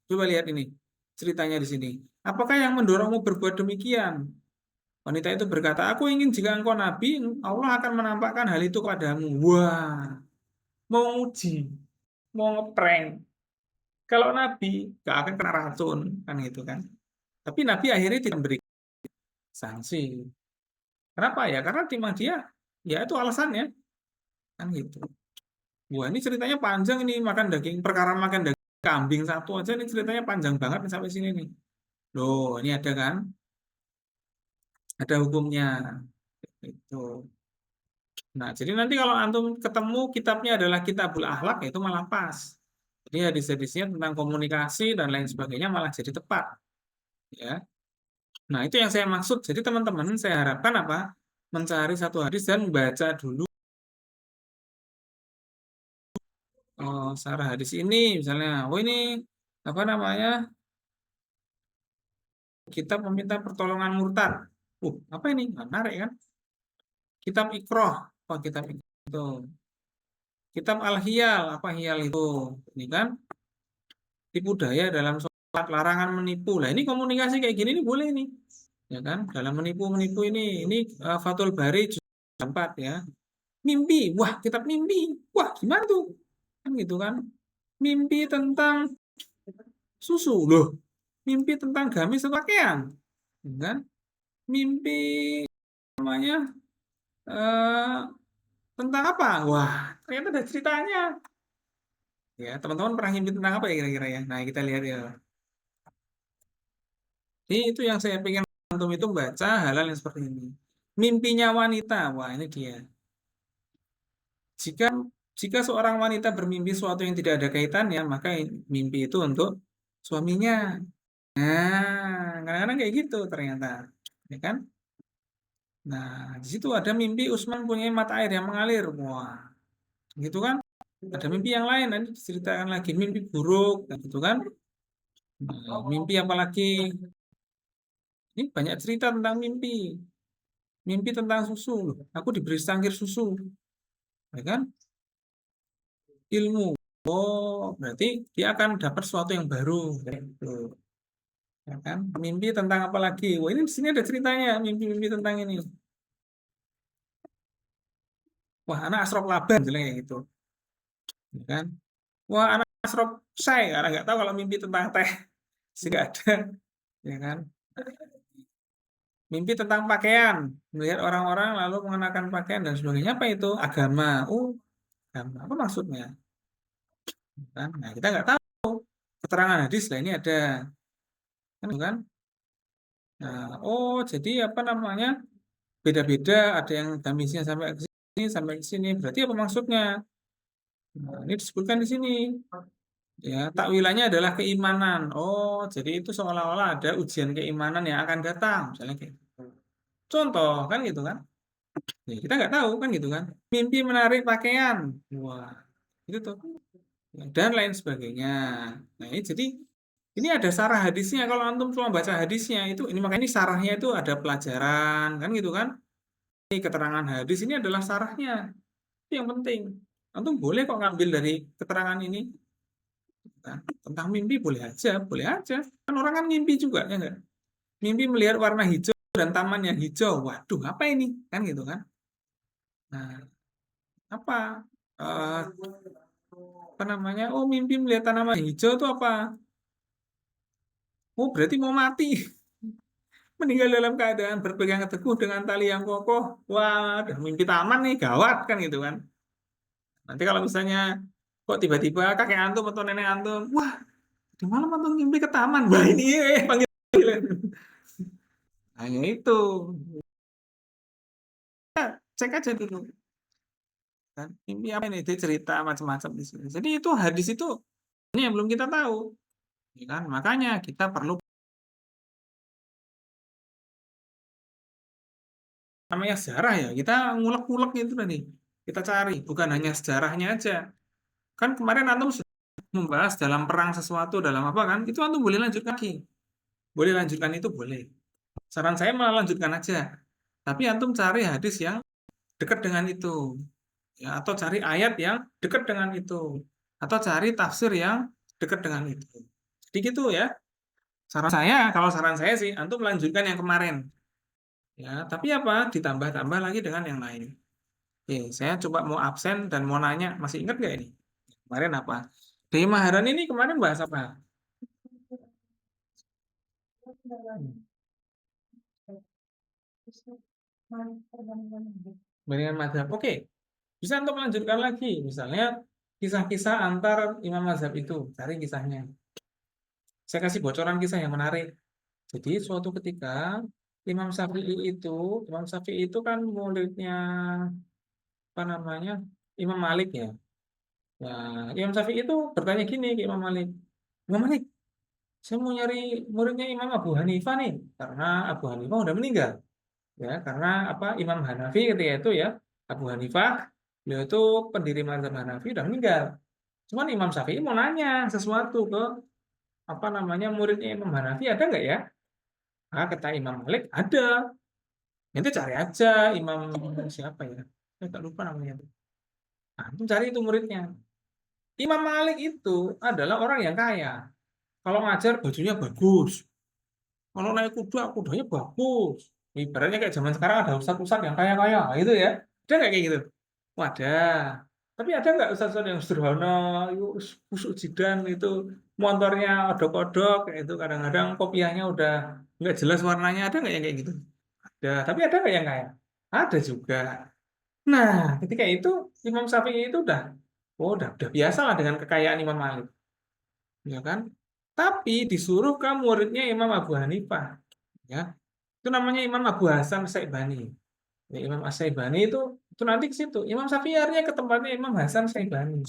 Coba lihat ini ceritanya di sini. Apakah yang mendorongmu berbuat demikian? Wanita itu berkata, aku ingin jika engkau nabi, Allah akan menampakkan hal itu padamu. Wah, mau uji, mau ngeprank. Kalau nabi, gak akan kena racun, kan gitu kan. Tapi nabi akhirnya tidak memberi sanksi. Kenapa ya? Karena timah dia, ya itu alasannya, kan gitu. Wah, ini ceritanya panjang ini makan daging, perkara makan daging kambing satu aja ini ceritanya panjang banget nih sampai sini nih. Loh, ini ada kan? Ada hukumnya. Itu. Nah, jadi nanti kalau antum ketemu kitabnya adalah Kitabul Akhlak, ya itu malah pas. Jadi hadis-hadisnya tentang komunikasi dan lain sebagainya malah jadi tepat, ya. Nah, itu yang saya maksud. Jadi teman-teman, saya harapkan apa? Mencari satu hadis dan baca dulu sarah hadis ini, misalnya, oh ini apa namanya? Kitab meminta pertolongan murtad. Apa ini? Menarik kan? Kitab Iqroh. Apa kitab itu? Kitab Al-Hiyal. Apa hiyal itu? Ini kan tipu daya dalam sholat, larangan menipu. Lah ini komunikasi kayak gini ini boleh nih. Ya kan? Dalam menipu-menipu ini Fathul Bari juz 4 ya. Mimpi. Wah, kitab mimpi. Wah, gimana tuh? Kan gitu kan? Mimpi tentang susu loh. Mimpi tentang gamis atau pakaian. Ya kan? Mimpi namanya eh tentang apa? Wah, ternyata ada ceritanya. Ya, teman-teman pernah mimpi tentang apa ya kira-kira ya? Nah, kita lihat ya. Jadi itu yang saya pengen antum itu baca hal-hal yang seperti ini. Mimpinya wanita, wah ini dia. Jika jika seorang wanita bermimpi sesuatu yang tidak ada kaitannya, maka mimpi itu untuk suaminya. Nah, kadang-kadang kayak gitu ternyata, ya kan? Nah, di situ ada mimpi Usman punya mata air yang mengalir, wah, gitu kan? Ada mimpi yang lain, nanti diceritakan lagi mimpi buruk, gitu kan? Nah, mimpi apalagi? Ini banyak cerita tentang mimpi. Mimpi tentang susu. Aku diberi secangkir susu, ya kan? Ilmu. Oh, berarti dia akan dapat sesuatu yang baru, gitu. Ya kan? Mimpi tentang apa lagi? Wah, ini di sini ada ceritanya, mimpi-mimpi tentang ini. Wah, anak asrop laban, misalnya kayak gitu, ya kan? Wah, anak asrop saya, karena nggak tahu kalau mimpi tentang teh, sih nggak ada, ya kan? Mimpi tentang pakaian, melihat orang-orang lalu mengenakan pakaian dan sebagainya. Apa itu? Agama. Agama. Apa maksudnya? Kan? Nah, kita nggak tahu. Keterangan hadis lah ini ada, kan? Gitu kan? Nah, jadi apa namanya? Beda-beda. Ada yang gamisnya sampai ke sini, sampai ke sini. Berarti apa maksudnya? Nah, ini disebutkan di sini. Ya, takwilannya adalah keimanan. Oh, jadi itu seolah-olah ada ujian keimanan yang akan datang, misalnya kayak gitu. Contoh, kan gitu kan? Ya, kita nggak tahu kan gitu kan. Mimpi menarik pakaian. Wah, itu tuh. Dan lain sebagainya. Nah, ini jadi ini ada sarah hadisnya. Kalau antum cuma baca hadisnya itu ini makanya ini sarahnya itu ada pelajaran kan gitu kan. Ini keterangan hadis ini adalah sarahnya. Itu yang penting. Antum boleh kok ngambil dari keterangan ini kan. Tentang mimpi boleh aja, boleh aja. Kan orang kan mimpi juga ya enggak? Mimpi melihat warna hijau dan taman yang hijau. Waduh, apa ini? Kan gitu kan. Nah, apa? Eh, apa namanya? Oh, mimpi melihat tanaman hijau itu apa? Oh, berarti mau mati. meninggal dalam keadaan berpegang teguh dengan tali yang kokoh. Wah, udah mimpi taman nih, gawat kan gitu kan. Nanti kalau misalnya kok tiba-tiba kakek antum atau nenek antum, wah, di malam antum mimpi ke taman. Wah, ini panggilan. Hanya itu. Cek aja dulu kan. Mimpi apa ini? Dia cerita macam-macam di sini. Jadi itu hadis itu ini yang belum kita tahu, ya kan? Makanya kita perlu namanya sejarah ya. Kita ngulek-ngulek itu tadi. Kita cari, bukan hanya sejarahnya aja. Kan kemarin antum sudah membahas dalam perang sesuatu, dalam apa kan? Itu antum boleh lanjut lagi. Boleh lanjutkan itu boleh. Saran saya malah lanjutkan aja. Tapi antum cari hadis yang dekat dengan itu. Ya, atau cari ayat yang dekat dengan itu. Atau cari tafsir yang dekat dengan itu. Jadi gitu ya. Saran saya, kalau saran saya sih, antum melanjutkan yang kemarin. Ya, tapi apa? Ditambah-tambah lagi dengan yang lain. Oke, saya coba mau absen dan mau nanya, masih ingat nggak ini? Kemarin apa? Dari Maharani ini kemarin bahas apa? Bandingan mazhab. Oke, bisa untuk melanjutkan lagi. Misalnya kisah-kisah antar imam mazhab itu. Cari kisahnya. Saya kasih bocoran kisah yang menarik. Jadi suatu ketika Imam Syafi'i itu kan muridnya apa namanya Imam Malik ya. Ya, Imam Syafi'i itu bertanya gini ke Imam Malik, Imam Malik, saya mau nyari muridnya Imam Abu Hanifah nih, karena Abu Hanifah udah meninggal. Ya, karena apa Imam Hanafi ketika itu ya, Abu Hanifah, beliau itu pendiri mazhab Hanafi udah meninggal. Cuman Imam Syafi'i mau nanya sesuatu ke apa namanya muridnya Imam Hanafi ada nggak ya? Ah, kata Imam Malik ada. Nanti cari aja Imam siapa ya? Saya tak lupa namanya. Nah, itu cari itu muridnya. Imam Malik itu adalah orang yang kaya. Kalau ngajar bajunya bagus. Kalau naik kuda, kudanya bagus. Ibaratnya kayak zaman sekarang ada ustadz-ustadz yang kaya-kaya, gitu ya. Ada nggak kayak gitu? Wadah. Tapi ada nggak ustadz-ustadz yang sederhana, itu busuk jidan itu, motornya odok-odok, itu kadang-kadang kopiahnya udah nggak jelas warnanya, ada nggak yang kayak gitu? Ada. Tapi ada nggak yang kaya? Ada juga. Nah, ketika itu Imam Syafi'i itu udah biasa lah dengan kekayaan Imam Malik, ya kan? Tapi disuruh ke muridnya Imam Abu Hanifah, ya. Itu namanya Imam Abu Hasan Syaibani. Ya, Imam As-Syaibani itu nanti ke situ. Imam Syafi'i akhirnya ke tempatnya Imam Hasan Syaibani.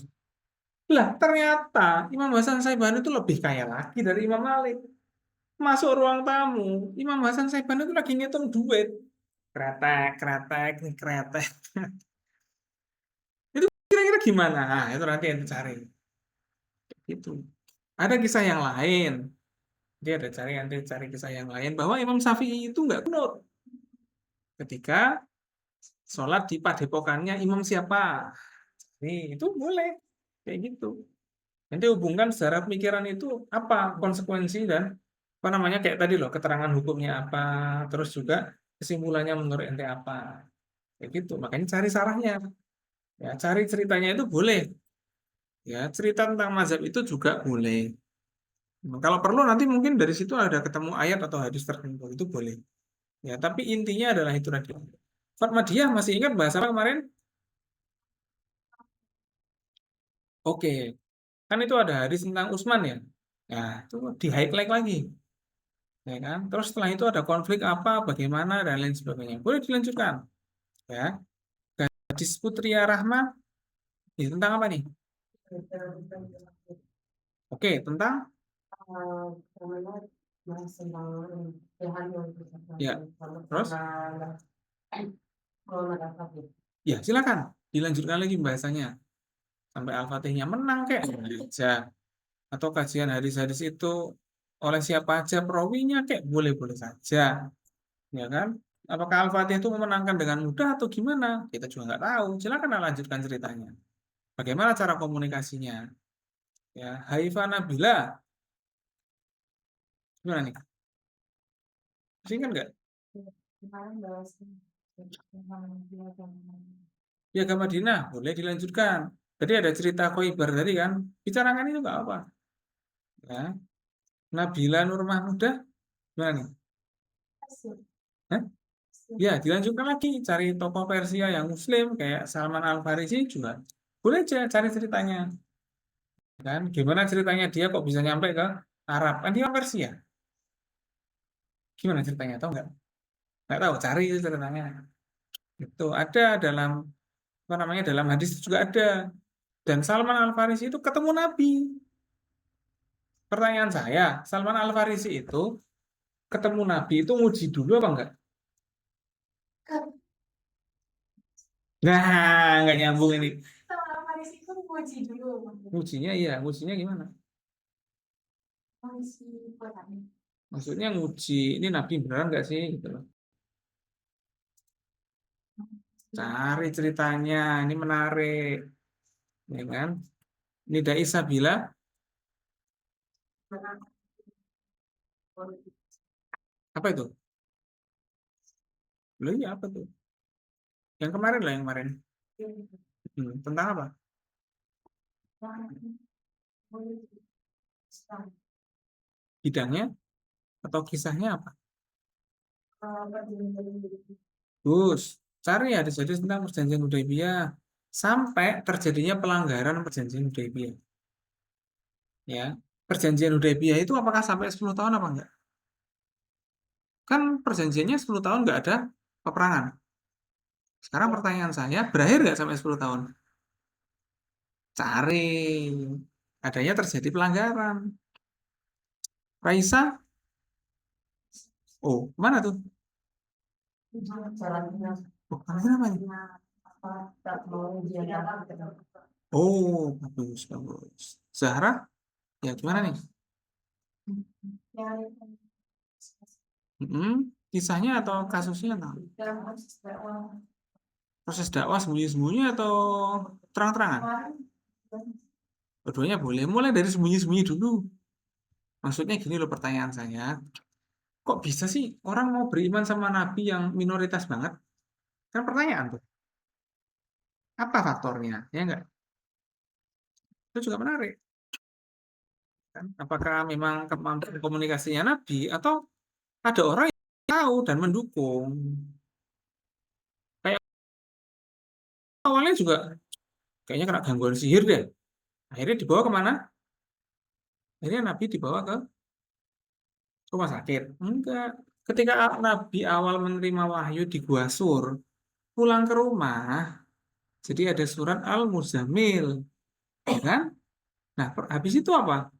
Lah, ternyata Imam Hasan Syaibani itu lebih kaya lagi dari Imam Malik. Masuk ruang tamu, Imam Hasan Syaibani itu lagi ngitung duit. Kretek, kretek, kretek. Itu kira-kira gimana? Nah, itu nanti yang dicari. Itu. Ada kisah yang lain. Dia ada cari nanti cari kisah yang lain bahwa Imam Syafi'i itu nggak kunut ketika sholat di padepokannya imam siapa. Nih, itu boleh kayak gitu. Nanti hubungkan secara pemikiran itu apa konsekuensi dan apa namanya kayak tadi loh keterangan hukumnya apa, terus juga kesimpulannya menurut ente apa. Kayak gitu. Makanya cari sarahnya. Ya, cari ceritanya itu boleh. Ya, cerita tentang mazhab itu juga boleh. Nah, kalau perlu nanti mungkin dari situ ada ketemu ayat atau hadis tertentu itu boleh. Ya, tapi intinya adalah itu tadi. Fatmadiyah masih ingat bahasa apa kemarin? Oke, kan itu ada hadis tentang Utsman ya. Nah, itu di highlight lagi, ya kan? Terus setelah itu ada konflik apa, bagaimana dan lain sebagainya. Boleh dilanjutkan, ya. Hadis Putri Rahma ini tentang apa nih? Oke, tentang ya. Terus ya silakan dilanjutkan lagi bahasanya sampai Al-Fatihnya menang kayak aja atau kajian hadis-hadis itu oleh siapa aja perawinya kayak boleh-boleh saja, ya kan? Apakah Al-Fatih itu memenangkan dengan mudah atau gimana? Kita juga nggak tahu. Silakan lanjutkan ceritanya. Bagaimana cara komunikasinya? Ya, Haifa Nabila, gimana nih? Masih ingat nggak? Kemarin bahas Piagam Madinah, boleh dilanjutkan. Tadi ada cerita Khoibar tadi kan, bicarakan itu nggak apa. Ya, Nabila Nur Mahmudah, gimana nih? Hah? Ya, dilanjutkan lagi cari tokoh Persia yang Muslim kayak Salman Al Farisi juga boleh aja cari ceritanya, kan? Gimana ceritanya dia kok bisa nyampe ke Arab? Kan dia orang Persia. Gimana ceritanya? Tahu nggak? Nggak tahu. Cari itu ceritanya. Itu ada dalam apa namanya dalam hadis juga ada. Dan Salman Al Farisi itu ketemu Nabi. Pertanyaan saya, Salman Al Farisi itu ketemu Nabi itu nguji dulu apa enggak? Nah, nggak nyambung ini. Sama Faris itu puji dulu. Ngujinya iya, ngujinya gimana? Puji kotanya. Maksudnya nguji ini Nabi beneran nggak sih? Gitu loh. Cari ceritanya, ini menarik, ya kan? Nida Isabila, apa itu? Loh iya apa tuh? Yang kemarin lah, yang kemarin. Tentang apa? Bidangnya atau kisahnya apa? Gus, cari ya hadis tentang perjanjian Hudaybiyah sampai terjadinya pelanggaran perjanjian Hudaybiyah. Ya, perjanjian Hudaybiyah itu apakah sampai 10 tahun apa enggak? Kan perjanjiannya 10 tahun nggak ada peperangan. Sekarang pertanyaan saya, berakhir nggak sampai 10 tahun? Cari. Adanya terjadi pelanggaran. Raisa, oh, mana tuh? Oh, kenapa nih? Oh, bagus, bagus. Zahra, ya gimana nih? Kisahnya atau kasusnya tahu? Proses dakwah sembunyi-sembunyi atau terang-terangan? Keduanya boleh. Mulai dari sembunyi-sembunyi dulu. Maksudnya gini loh pertanyaan saya. Kok bisa sih orang mau beriman sama Nabi yang minoritas banget? Kan pertanyaan tuh. Apa faktornya? Ya enggak? Itu juga menarik. Kan? Apakah memang kemampuan komunikasinya Nabi atau ada orang yang tahu dan mendukung? Kayak awalnya juga kayaknya kena gangguan sihir deh. Akhirnya dibawa kemana? Akhirnya Nabi dibawa ke rumah sakit. Enggak. Ketika Nabi awal menerima wahyu di Gua Sur, pulang ke rumah, jadi ada surat Al-Muzammil, ya kan? Nah, habis itu apa?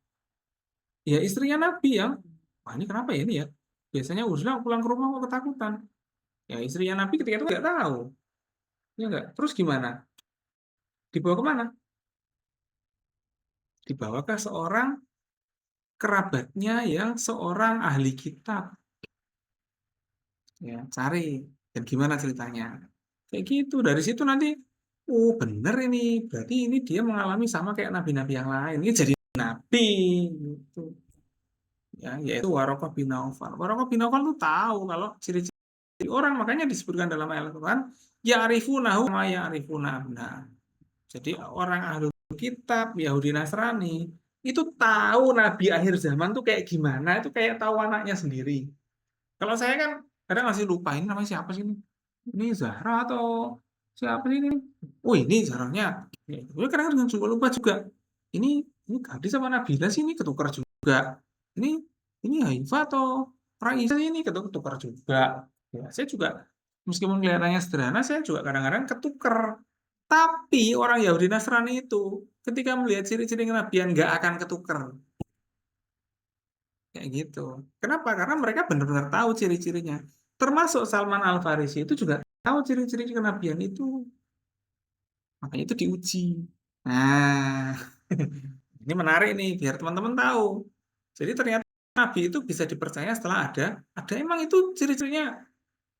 Ya istrinya Nabi yang, wah ini kenapa ya ini ya? Biasanya Uzla pulang ke rumah kok ketakutan. Ya istrinya Nabi ketika itu nggak tahu, ya enggak. Terus gimana? Dibawa kemana? Dibawa ke seorang kerabatnya yang seorang ahli kitab. Ya, cari. Dan gimana ceritanya? Kayak gitu. Dari situ nanti, oh bener ini. Berarti ini dia mengalami sama kayak nabi-nabi yang lain. Ini jadi nabi. Gitu. Ya, yaitu Warokah bin Naufal. Warokah bin Naufal tuh tahu kalau ciri-ciri orang, makanya disebutkan dalam ayat Al-Quran, ya'rifunahu ma ya'rifuna abna'ahum. Jadi orang ahli kitab, Yahudi Nasrani, itu tahu nabi akhir zaman tuh kayak gimana, itu kayak tahu anaknya sendiri. Kalau saya kan kadang masih lupa ini namanya siapa sih ini? Ini Zahra atau siapa sih ini? Oh ini Zahranya. Ya, gue kadang-kadang juga lupa juga. Ini ini gadis sama Nabila sih ini ketukar juga. Ini ini Haifa atau Raisa ini ketukar juga. Ya, saya juga meskipun kelihatannya sederhana, saya juga kadang-kadang ketukar. Tapi orang Yahudi Nasrani itu ketika melihat ciri-ciri kenabian nggak akan ketukar. Kayak gitu. Kenapa? Karena mereka benar-benar tahu ciri-cirinya. Termasuk Salman Al Farisi itu juga tahu ciri-ciri kenabian itu. Makanya itu diuji. Nah, ini menarik nih biar teman-teman tahu. Jadi ternyata Nabi itu bisa dipercaya setelah ada emang itu ciri-cirinya.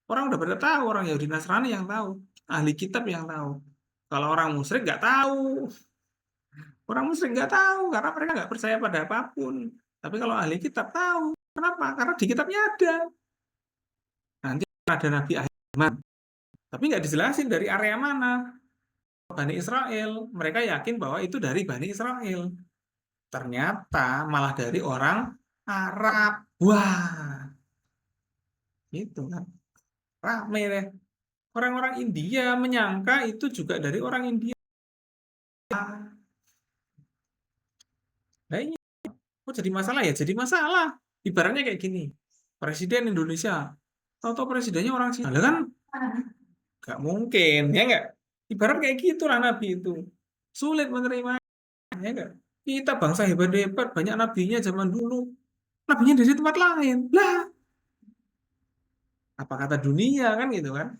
Orang udah pada tahu, orang Yahudi Nasrani yang tahu, ahli kitab yang tahu. Kalau orang musyrik nggak tahu. Orang musyrik nggak tahu karena mereka nggak percaya pada apapun. Tapi kalau ahli kitab tahu. Kenapa? Karena di kitabnya ada. Nanti ada Nabi akhir zaman. Tapi nggak dijelasin dari area mana. Bani Israel. Mereka yakin bahwa itu dari Bani Israel. Ternyata malah dari orang Arab. Wah, Gitu kan. Rame deh. Orang-orang India menyangka itu juga dari orang India. Nah iya, kok jadi masalah ya? Jadi masalah. Ibaratnya kayak gini. Presiden Indonesia, tahu-tahu presidennya orang Cina. Lah kan nggak mungkin, ya nggak? Ibarat kayak gitulah Nabi itu. Sulit menerima, ya nggak? Kita bangsa hebat-hebat, banyak nabinya zaman dulu. Nabinya dari tempat lain. Lah, apa kata dunia kan gitu kan?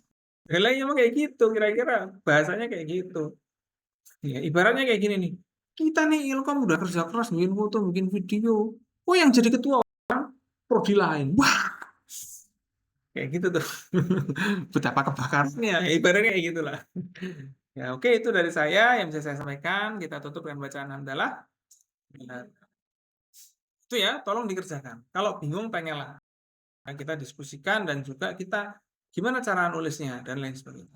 Lainnya mah kayak gitu, kira-kira bahasanya kayak gitu. Ya, ibaratnya kayak gini nih. Kita nih Ilkom udah kerja keras bikin foto, bikin video. Oh, yang jadi ketua prodi lain. Wah, kayak gitu tuh. Betapa kebakarnya. Ya, ibaratnya kayak gitulah. Ya, oke itu dari saya yang bisa saya sampaikan. Kita tutup dengan bacaan hamdalah. Nah, itu ya, tolong dikerjakan. Kalau bingung tanyalah. Nah, kita diskusikan dan juga kita gimana cara nulisnya dan lain sebagainya.